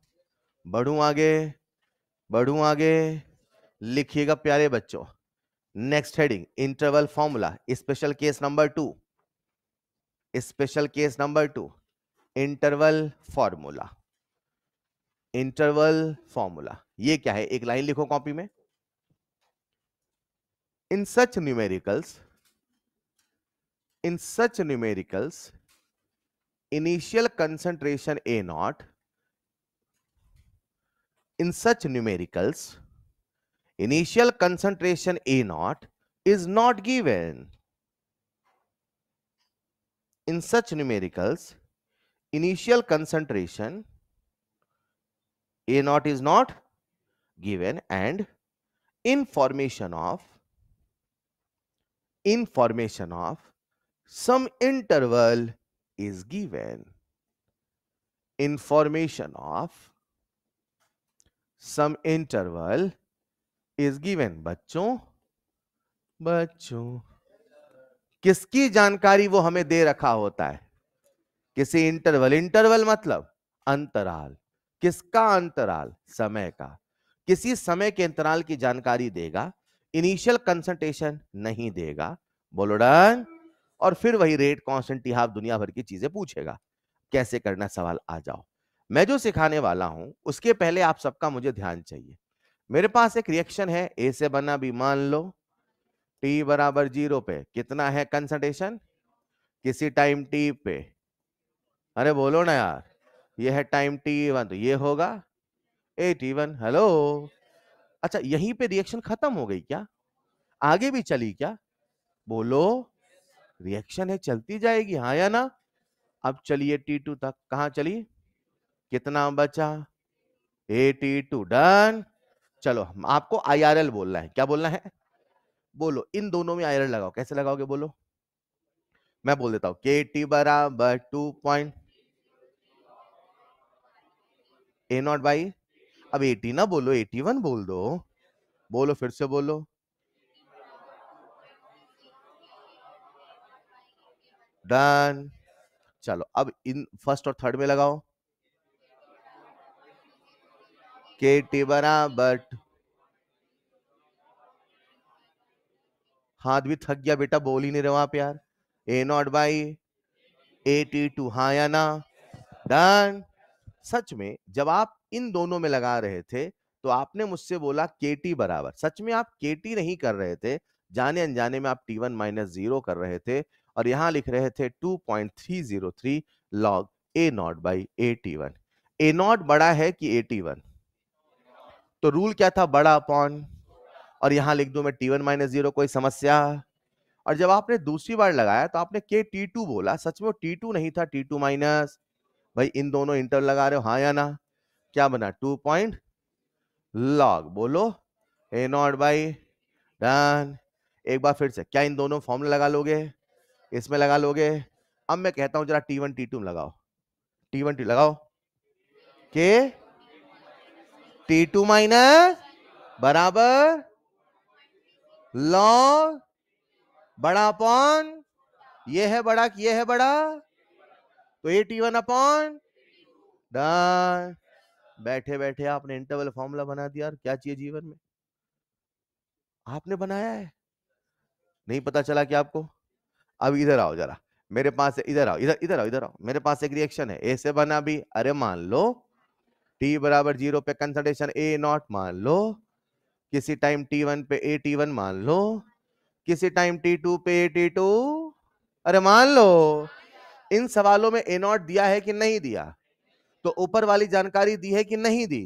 बढ़ूं आगे, बढ़ूं आगे। लिखिएगा प्यारे बच्चों, next heading interval formula, special case number 2। Special case number 2, interval formula. Interval formula ये क्या है, एक लाइन लिखो कॉपी में। इन such numericals, in such numericals, initial concentration A naught, in such numericals, initial concentration A naught is not given. In such numericals, initial concentration A naught is not given, and information of some interval is given. Information of some interval is given. बच्चों किसकी जानकारी वो हमें दे रखा होता है? किसी इंटरवल, इंटरवल मतलब अंतराल। किसका अंतराल? समय का। किसी समय के अंतराल की जानकारी देगा, इनिशियल कंसंट्रेशन नहीं देगा। बोलो डन। और फिर वही रेट, कांस्टेंट, टी हाफ, दुनिया भर की चीजें पूछेगा। कैसे करना सवाल, आ जाओ। मैं जो सिखाने वाला हूं उसके पहले आप सबका मुझे ध्यान चाहिए। मेरे पास एक रिएक्शन है, ए से बना बी, मान लो टी बराबर 0 पे कितना है कंसंट्रेशन, किसी टाइम टी पे। अरे बोलो ना यार, ये है टाइम t1 तो ये होगा 81। हेलो, अच्छा यहीं पे रिएक्शन खत्म हो गई क्या? आगे भी चली क्या? बोलो, रिएक्शन है चलती जाएगी, हाँ या ना? अब चलिए T2 तक, कहां चली, कितना बचा 82। डन। चलो आपको IRL बोलना है, क्या बोलना है? बोलो, इन दोनों में IRL लगाओ, कैसे लगाओगे बोलो? मैं बोल देता हूं, KT बराबर 2 पॉइंट A नॉट बाई, अब 80 ना बोलो, 81 बोल दो। बोलो फिर से बोलो, डन। चलो अब इन फर्स्ट और थर्ड में लगाओ, के टी बराबर, हाथ भी थक गया बेटा, बोल ही नहीं रहे आप यार। ए नॉट बाई 82, हाँ या ना? डन। सच में जब आप इन दोनों में लगा रहे थे तो आपने मुझसे बोला केटी बराबर, सच में आप केटी नहीं कर रहे थे, जाने अनजाने में आप T1 माइनस 0 कर रहे थे, और यहां लिख रहे थे 2.303 log A not by 81। A not बड़ा है कि 81? तो रूल क्या था, बड़ा अपॉन, और यहां लिख दो मैं T1 माइनस 0, कोई समस्या? और जब आपने दूसरी बार लगाया तो आपने के T2 बोला, सच में वो T2 नहीं था, T2 माइनस। भाई इन दोनों इंटर लगा रहे हो, हाँ या ना? क्या बना, 2 पॉइंट लॉग, बोलो ए नॉट बाई, डन। एक बार फिर से, क्या इन दोनों फॉर्मूला लगा लोगे, इसमें लगा लोगे? अब मैं कहता हूं जरा T1 T2 लगाओ, T1 T लगाओ, के T2 माइनस बराबर लॉग बड़ा अपॉन ये है बड़ा कि ये है बड़ा, तो 81 अपॉन डन। बैठे बैठे आपने इंटरवल फॉर्मूला बना दिया। और क्या चाहिए जीवन में, आपने बनाया है, नहीं पता चला कि आपको। अब इधर आओ जरा, मेरे पास इधर आओ, इधर इधर आओ, इधर आओ, मेरे पास एक रिएक्शन है, ए से बना भी। अरे मान लो t बराबर 0 पे कंसंट्रेशन ए नॉट मान लो, किसी टाइम t1 पे ए t1 मान लो, किसी टाइम t2 पे ए t2, अरे मान लो। इन सवालों में ए नॉट दिया है कि नहीं दिया, तो ऊपर वाली जानकारी दी है कि नहीं दी,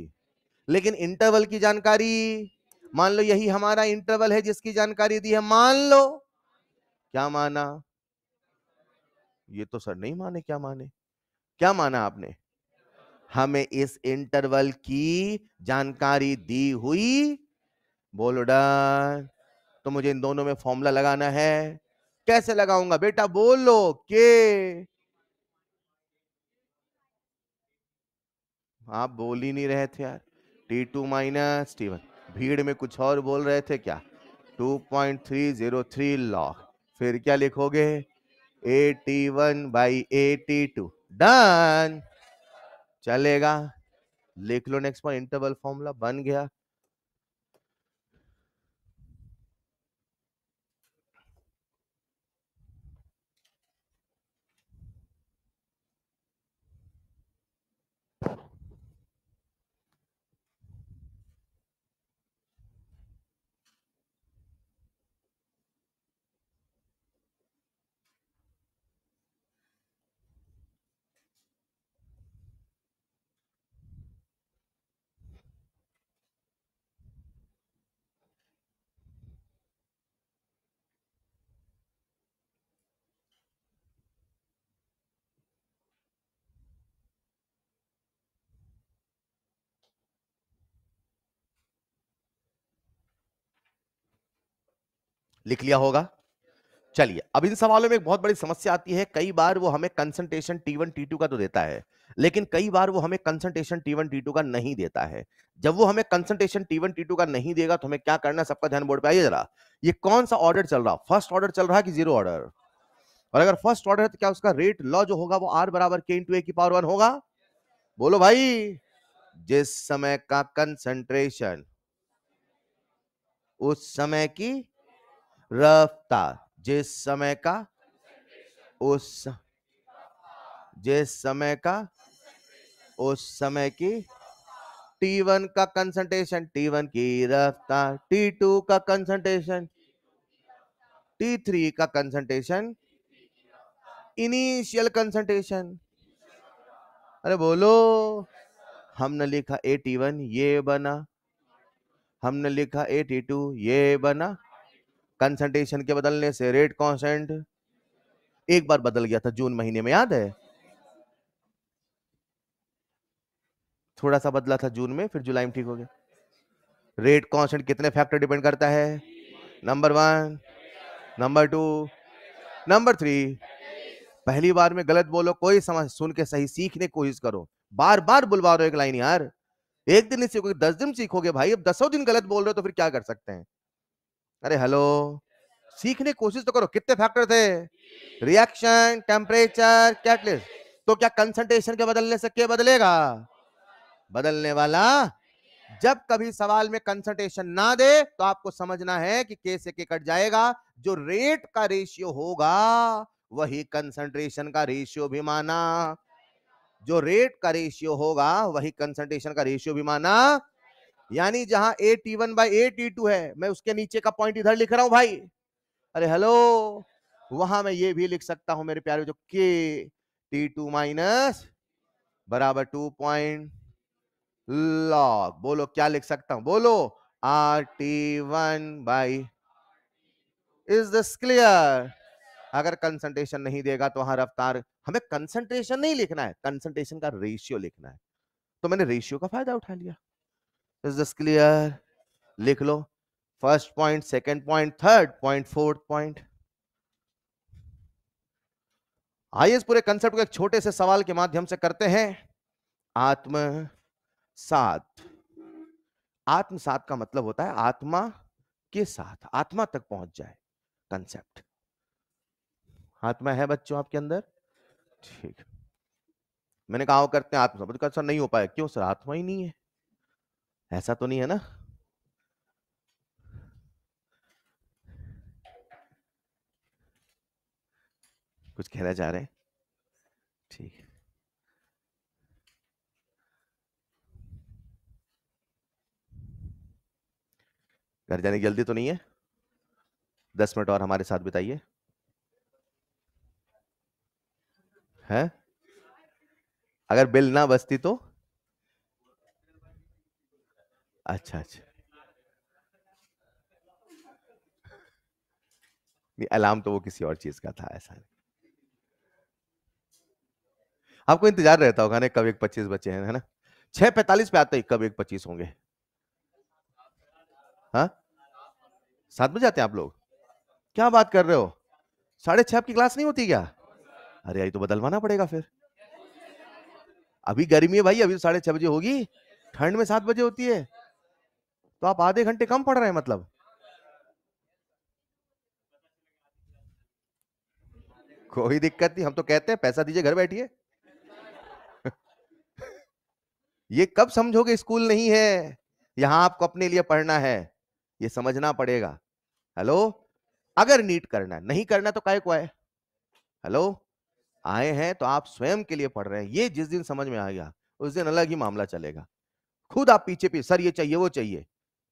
लेकिन इंटरवल की जानकारी, मान लो यही हमारा इंटरवल है जिसकी जानकारी दी है, मान लो। क्या माना, ये तो सर नहीं माने, क्या माने, क्या माना आपने, हमें इस इंटरवल की जानकारी दी हुई, बोलो डन। तो मुझे इन दोनों में फॉर्मूला लगाना है, कैसे लगाऊंगा बेटा, बोलो के। आप बोल ही नहीं रहे थे यार, T2 माइनस T1, भीड़ में कुछ और बोल रहे थे क्या, 2.303 लॉग, फिर क्या लिखोगे, AT1 बाई AT2, डन। चलेगा, लिख लो नेक्स्ट पॉइंट, इंटरवल फॉर्मूला बन गया। लिख लिया होगा। चलिए, अब इन सवालों में एक बहुत बड़ी समस्या आती है, कई बार वो हमें कंसंट्रेशन T1 T2 का तो देता है, लेकिन कई बार वो हमें कंसंट्रेशन T1 T2 का नहीं देता है। जब वो हमें कंसंट्रेशन T1 T2 का नहीं देगा तो हमें क्या करना है, सबका ध्यान बोर्ड पे आइए जरा। ये कौन सा ऑर्डर चल रहा, फर्स्ट ऑर्डर चल रहा है कि जीरो ऑर्डर, और अगर फर्स्ट ऑर्डर है तो क्या उसका रेट लॉ जो होगा वो R बराबर K इंटू ए की पावर 1 होगा। बोलो भाई, जिस समय का कंसंट्रेशन उस समय की रफ्तार, जिस समय का उस जिस समय का उस समय की, T1 का कंसंट्रेशन T1 की रफ्तार, T2 का कंसंट्रेशन, T3 का कंसंट्रेशन, इनिशियल कंसंट्रेशन। अरे बोलो, हमने लिखा AT1 ये बना, हमने लिखा AT2 ये बना, कंसंट्रेशन के बदलने से रेट कांस्टेंट एक बार बदल गया था जून महीने में, याद है, थोड़ा सा बदला था जून में, फिर जुलाई में ठीक हो गया। रेट कांस्टेंट कितने फैक्टर डिपेंड करता है, नंबर 1, नंबर 2, नंबर 3। पहली बार में गलत बोलो, कोई समझ सुन के सही सीखने की कोशिश करो, बार बार बुलवा रहे हो एक लाइन यार, एक दिन नहीं सीखोगे 10 दिन सीखोगे भाई, अब 10 दिन गलत बोल रहे हो तो फिर क्या कर सकते हैं। अरे हेलो, सीखने की कोशिश तो करो। कितने फैक्टर थे, रिएक्शन, टेम्परेचर, कैटलिस्ट, तो क्या कंसंट्रेशन के बदलने से क्या बदलेगा, बदलने वाला। जब कभी सवाल में कंसंट्रेशन ना दे तो आपको समझना है कि के से के कट जाएगा, जो रेट का रेशियो होगा वही कंसंट्रेशन का रेशियो भी माना, जो रेट का रेशियो होगा वही कंसंट्रेशन का रेशियो भी माना। यानी जहां AT1 बाई AT2 है, मैं उसके नीचे का पॉइंट इधर लिख रहा हूं भाई, अरे हेलो, वहां मैं ये भी लिख सकता हूं मेरे प्यारे, जो के T2 माइनस बराबर 2 पॉइंट लॉग, बोलो क्या लिख सकता हूं, बोलो RT1 by, is this clear. अगर कंसंट्रेशन नहीं देगा तो वहां रफ्तार, हमें कंसंट्रेशन नहीं लिखना है, कंसंट्रेशन का रेशियो लिखना है, तो मैंने रेशियो का फायदा उठा लिया। इज दिस क्लियर, लिख लो, first point, second point, third point, fourth point. आइए इस पूरे कंसेप्ट को एक छोटे से सवाल के माध्यम से करते हैं। आत्मसात, आत्मसात का मतलब होता है आत्मा के साथ, आत्मा तक पहुंच जाए कंसेप्ट। आत्मा है बच्चों आपके अंदर? ठीक। मैंने कहा करते हैं आत्मा, तो सर नहीं हो पाया। क्यों सर? आत्मा ही नहीं है। ऐसा तो नहीं है ना? कुछ कहना चाह रहे हैं? ठीक है। घर जाने की जल्दी तो नहीं है? 10 मिनट और हमारे साथ बिताइए। है? अगर बिल ना बचती तो? अच्छा अच्छा। नहीं, अलार्म तो वो किसी और चीज का था, ऐसा नहीं। आपको इंतजार रहता होगा ना कब 1:25 बचे हैं, है ना? 6:45 पे आते ही कब 1:25 होंगे? हाँ, 7 बजे आते हैं आप लोग? क्या बात कर रहे हो? 6:30 आपकी क्लास नहीं होती क्या? अरे यही तो बदलवाना पड़ेगा फिर। अभी गर्मी है भाई, अभी तो 6:30 बजे होगी। ठंड में 7 बजे होती है, तो आप आधे घंटे कम पढ़ रहे हैं मतलब। कोई दिक्कत नहीं, हम तो कहते हैं पैसा दीजिए घर बैठिए। ये कब समझोगे स्कूल नहीं है, यहां आपको अपने लिए पढ़ना है, ये समझना पड़ेगा। हेलो, अगर नीट करना है, नहीं करना तो काय को आए? हेलो, आए हैं तो आप स्वयं के लिए पढ़ रहे हैं। ये जिस दिन समझ में आ गया उस दिन अलग ही मामला चलेगा। खुद आप पीछे पीछे सर ये चाहिए वो चाहिए,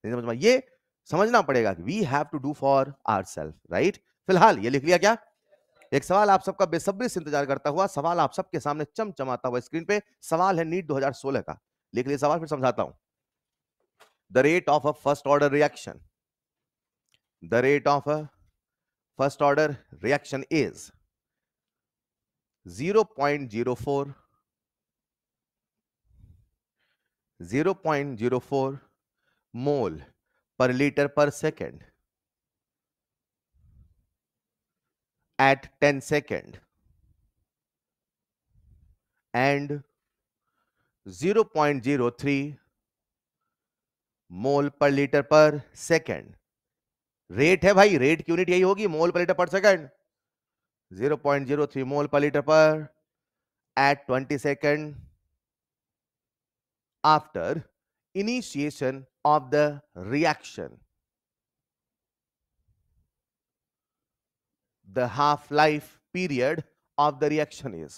नहीं समझ में? ये समझना पड़ेगा कि we have to do for ourselves, right? फिलहाल ये लिख लिया क्या? एक सवाल आप सबका बेसब्री से इंतजार करता हुआ, सवाल आप सबके सामने चमचमाता हुआ स्क्रीन पे। सवाल है नीट 2016 का। लिख लिया सवाल, फिर समझाता हूं। The rate of a first order reaction, the rate of a first order reaction is 0.04 0.04 mole per liter per second at 10 second and 0.03 मोल पर लीटर पर सेकेंड। रेट है भाई, रेट की यूनिट यही होगी, मोल पर लीटर पर सेकेंड। 0.03 मोल पर लीटर पर at 20 second after initiation of the reaction. The half life period of the reaction is,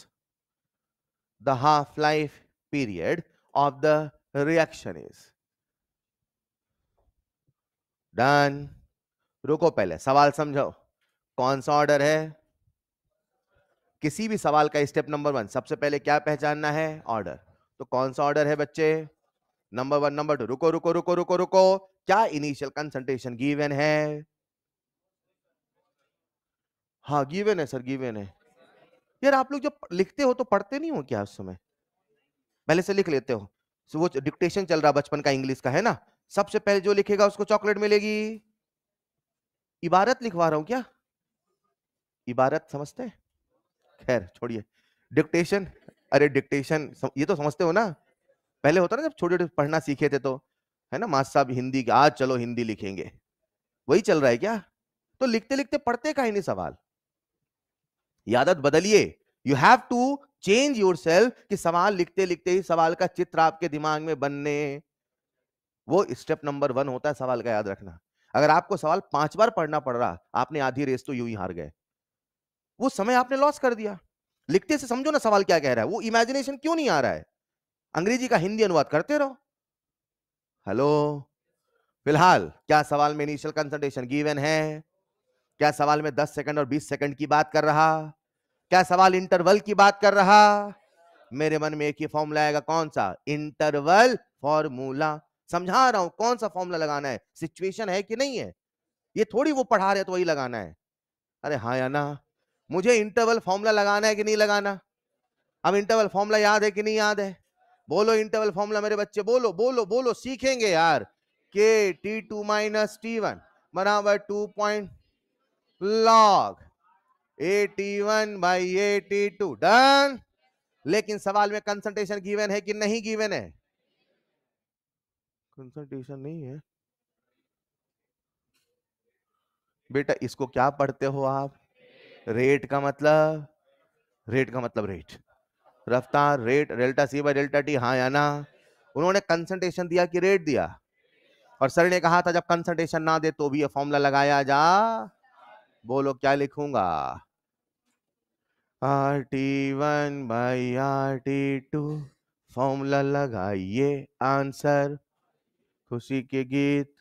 the half life period of the reaction is done. रुको, पहले सवाल समझो। कौन सा ऑर्डर है? किसी भी सवाल का स्टेप नंबर 1, सबसे पहले क्या पहचानना है? ऑर्डर। तो कौन सा ऑर्डर है बच्चे? Number 1, number 2। रुको रुको रुको रुको रुको, क्या इनिशियल कंसंट्रेशन गिवन है? हाँ गिवन है सर, गिवन है। यार आप लोग जब लिखते हो तो पढ़ते नहीं हो क्या उस समय? पहले से लिख लेते हो? So, वो डिक्टेशन चल रहा बचपन का इंग्लिश का, है ना? सबसे पहले जो लिखेगा उसको चॉकलेट मिलेगी। इबारत लिखवा रहा हूं क्या? इबारत समझते हैं? खैर छोड़िए। डिक्टेशन, अरे डिक्टेशन ये तो समझते हो ना? पहले होता ना जब छोटे छोटे पढ़ना सीखे थे तो, है ना? मास्टर साहब हिंदी के, आज चलो हिंदी लिखेंगे, वही चल रहा है क्या? तो लिखते लिखते पढ़ते का ही नहीं सवाल। ये आदत बदलिए। You have to change yourself, कि सवाल लिखते लिखते ही सवाल का चित्र आपके दिमाग में बनने, वो स्टेप नंबर 1 होता है सवाल का, याद रखना। अगर आपको सवाल 5 बार पढ़ना पड़ रहा, आपने आधी रेस तो यूं ही हार गए, वो समय आपने लॉस कर दिया। लिखते से समझो ना सवाल क्या कह रहा है, वो इमेजिनेशन क्यों नहीं आ रहा है? अंग्रेजी का हिंदी अनुवाद करते रहो। हेलो, फिलहाल क्या सवाल में इनिशियल कंसंट्रेशन गिवन है? क्या सवाल में 10 सेकंड और 20 सेकंड की बात कर रहा? क्या सवाल इंटरवल की बात कर रहा? मेरे मन में एक ही फॉर्मूला आएगा, कौन सा? Interval formula. समझा रहा हूं कौन सा फॉर्मूला लगाना है, सिचुएशन है कि नहीं है। ये थोड़ी वो पढ़ा रहे तो वही लगाना है। अरे हाँ या ना? मुझे इंटरवल फॉर्मूला लगाना है कि नहीं लगाना? अब इंटरवल फॉर्मूला याद है कि नहीं याद है? बोलो इंटरवल फॉर्मूला मेरे बच्चे, बोलो बोलो बोलो, सीखेंगे यार। के T2 माइनस T1 बराबर 2 point log AT1 by AT2। Done. लेकिन सवाल में कंसंट्रेशन गिवन है कि नहीं गिवन है? कंसंट्रेशन नहीं है बेटा। इसको क्या पढ़ते हो आप? रेट का मतलब, रेट का मतलब रेट, रफ्तार, rate, delta C by delta T, हाँ या ना? उन्होंने कंसंट्रेशन दिया कि रेट दिया? और सर ने कहा था जब कंसंट्रेशन ना दे तो भी ये फॉर्मूला लगाया जा। बोलो क्या लिखूंगा? RT1 बाई RT2, फॉर्मूला लगाइए, आंसर खुशी के गीत।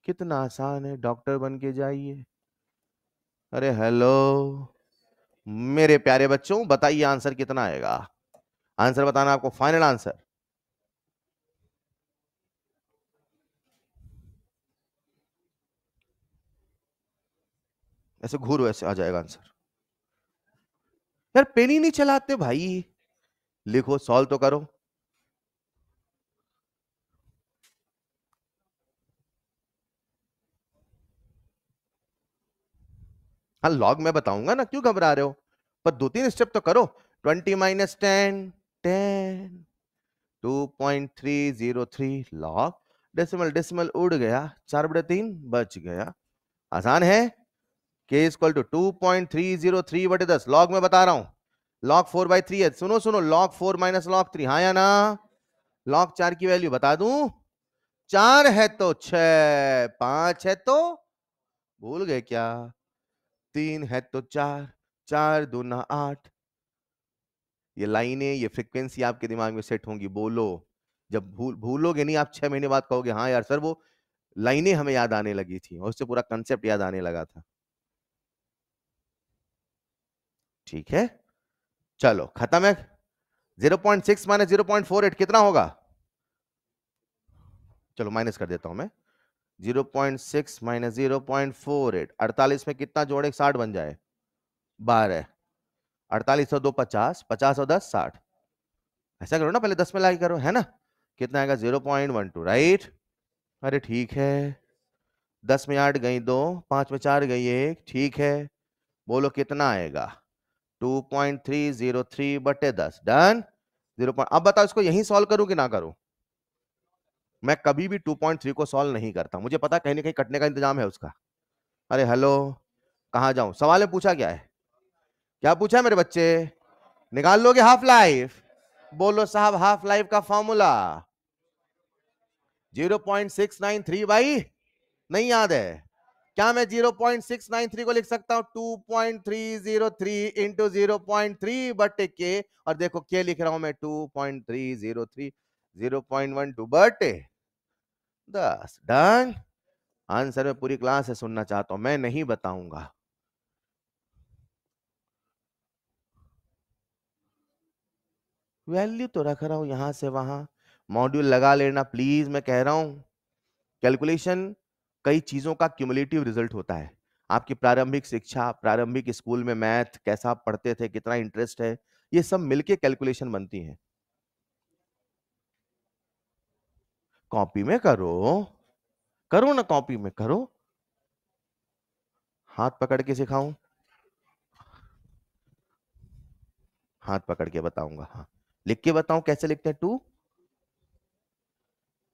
कितना आसान है, डॉक्टर बन के जाइए। अरे हेलो मेरे प्यारे बच्चों, बताइए आंसर कितना आएगा? आंसर बताना आपको, फाइनल आंसर। ऐसे घूरो, ऐसे आ जाएगा आंसर। यार पेन ही नहीं चलाते भाई, लिखो, सॉल्व तो करो। हाँ लॉग मैं बताऊंगा ना, क्यों घबरा रहे हो? पर 2-3 स्टेप तो करो। 20 - 10, 10, 2.303 लॉग, डेसिमल डेसिमल उड़ गया, 4/3 बच गया। आसान है। k इक्वल टू 2.303/10, लॉग में बता रहा हूं। लॉग 4/3 है, सुनो सुनो, लॉग 4 माइनस लॉग 3, हाँ या ना? लॉग 4 की वैल्यू बता दूं? 4 है तो 6, 5 है तो, भूल गए क्या? 3 है तो 4, 4 दूना 8। ये लाइनें, ये फ्रीक्वेंसी आपके दिमाग में सेट होंगी। बोलो, जब भूलोगे नहीं, आप 6 महीने बाद कहोगे हाँ यार सर वो लाइनें हमें याद आने लगी थी और उससे पूरा कंसेप्ट याद आने लगा था। ठीक है, चलो खत्म है। 0.6 माइनस 0.48 कितना होगा? चलो माइनस कर देता हूं मैं। 0.6 माइनस 0.48, 48 में कितना जोड़े 60 बन जाए? 12। 48 और 2 50, 50 और 10 60। ऐसा करो ना, पहले 10 में लाइक करो, है ना? कितना आएगा? 0.12, राइट? अरे ठीक है, 10 में 8 गई 2, 5 में 4 गई 1, ठीक है। बोलो कितना आएगा? 2.303/10, डन। 0 अब बताओ इसको यहीं सॉल्व करूं कि ना करूं? मैं कभी भी 2.3 को सॉल्व नहीं करता, मुझे पता कहीं ना कहीं कटने का इंतजाम है उसका। अरे हेलो, कहां जाऊं? सवाल में पूछा क्या है? क्या पूछा है मेरे बच्चे? निकाल लोगे हाफ लाइफ? बोलो साहब, हाफ लाइफ का फॉर्मूला 0.693 भाई, नहीं याद है क्या? मैं 0.693 को लिख सकता हूं 2.303 इंटू 0.3/के, और देखो के लिख रहा हूं मैं 2.303, 0.12/10, डन। आंसर में पूरी क्लास है, सुनना चाहता हूं, मैं नहीं बताऊंगा। वैल्यू तो रख रहा हूं यहां से वहां, मॉड्यूल लगा लेना प्लीज, मैं कह रहा हूं। कैलकुलेशन कई चीजों का क्यूमुलेटिव रिजल्ट होता है। आपकी प्रारंभिक शिक्षा, प्रारंभिक स्कूल में मैथ कैसा आप पढ़ते थे, कितना इंटरेस्ट है, ये सब मिलके कैलकुलेशन बनती है। कॉपी में करो, करो ना, कॉपी में करो। हाथ पकड़ के सिखाऊं? हाथ पकड़ के बताऊंगा, हाँ। लिख के बताऊं कैसे लिखते हैं? 2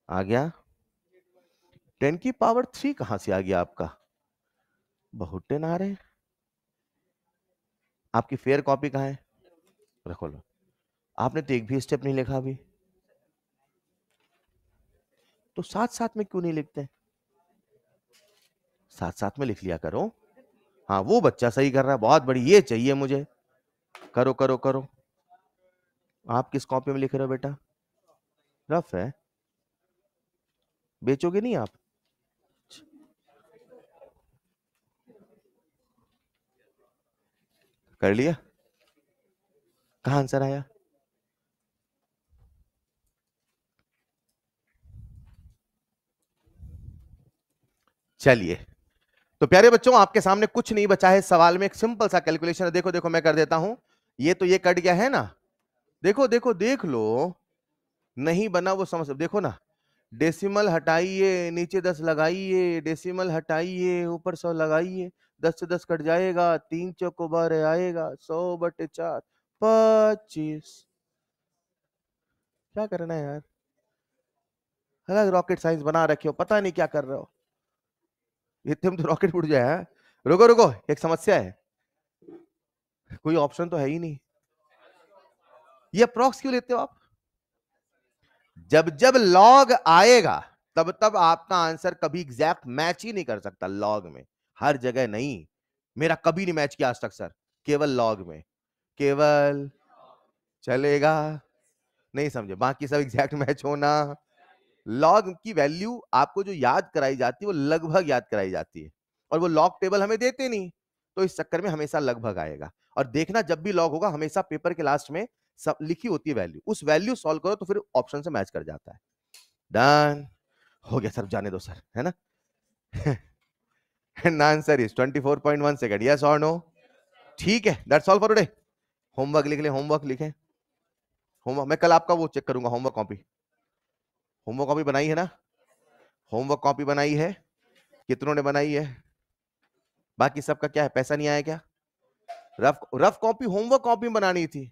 आ गया, 10⁻³ कहां से आ गया आपका? बहुत 10 आ रहे हैं। आपकी फेयर कॉपी कहां है? रखो लो। आपने तो एक भी स्टेप नहीं लिखा अभी, तो साथ साथ में क्यों नहीं लिखते? साथ साथ में लिख लिया करो। हाँ वो बच्चा सही कर रहा है, बहुत बड़ी, ये चाहिए मुझे। करो करो करो। आप किस कॉपी में लिख रहे हो बेटा? रफ है, बेचोगे नहीं आप? कर लिया? कहां आंसर आया? चलिए, तो प्यारे बच्चों आपके सामने कुछ नहीं बचा है, सवाल में एक सिंपल सा कैलकुलेशन है। देखो देखो मैं कर देता हूं, ये तो ये कट गया है ना, देखो देखो देख लो, नहीं बना वो समझ, देखो ना, डेसिमल हटाइए, नीचे 10 लगाइए, डेसिमल हटाइए, ऊपर 100 लगाइए, 10 से 10 कट जाएगा, 3 चौको 12 आएगा, 100/4, 25। क्या करना है यार, अलग रॉकेट साइंस बना रखे हो, पता नहीं क्या कर रहे हो। इतने में तो रॉकेट उड़ जाए। रुको रुको, एक समस्या है। कोई ऑप्शन तो है ही नहीं। ये अप्रॉक्स क्यों लेते हो आप? जब जब लॉग आएगा तब तब आपका आंसर कभी एग्जैक्ट मैच ही नहीं कर सकता। लॉग में हर जगह नहीं, मेरा कभी नहीं मैच किया आज तक सर, केवल लॉग में, केवल चलेगा। नहीं समझे, बाकी सब एग्जैक्ट मैच होना। लॉग की वैल्यू आपको जो याद कराई जाती है वो लगभग याद कराई जाती है, और वो लॉग टेबल हमें देते नहीं, तो इस चक्कर में हमेशा लगभग आएगा। और देखना जब भी लॉग होगा हमेशा पेपर के लास्ट में सब लिखी होती है वैल्यू, उस वैल्यू सॉल्व करो तो फिर ऑप्शन से मैच कर जाता है। डन हो गया सर, जाने दो सर, है ना। आंसर इज 24.1 सेकंड, यस और नो? ठीक है, that's all for today. Homework लिख ले, होमवर्क लिखें। होमवर्क मैं कल आपका वो चेक करूंगा, होमवर्क कॉपी। होमवर्क कॉपी बनाई है ना? होमवर्क कॉपी बनाई है? कितनों ने बनाई है? बाकी सबका क्या है, पैसा नहीं आया क्या? Rough rough copy homework copy बनानी थी,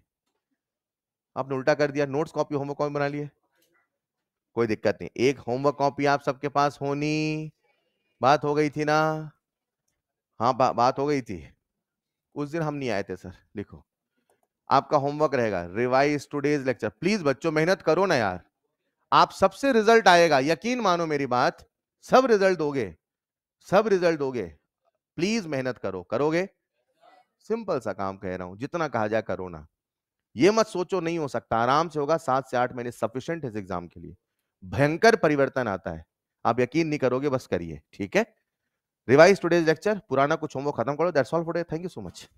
आपने उल्टा कर दिया, नोट्स कॉपी होमवर्क कॉपी बना लिए। कोई दिक्कत नहीं, एक होमवर्क कॉपी आप सबके पास होनी, बात हो गई थी ना? हाँ बात हो गई थी, उस दिन हम नहीं आए थे सर। लिखो, आपका होमवर्क रहेगा रिवाइज टुडेज लेक्चर। प्लीज बच्चों मेहनत करो ना यार, आप सबसे रिजल्ट आएगा, यकीन मानो मेरी बात, सब रिजल्ट दोगे, सब रिजल्ट दोगे। प्लीज मेहनत करो, करोगे? सिंपल सा काम कह रहा हूं, जितना कहा जाए करो ना। ये मत सोचो नहीं हो सकता, आराम से होगा, 7 से 8 महीने सफिशिएंट है इस एग्जाम के लिए। भयंकर परिवर्तन आता है, आप यकीन नहीं करोगे, बस करिए, ठीक है। रिवाइज टुडेज लेक्चर, पुराना कुछ होमवर्क खत्म करो, that's all for today, thank you so much.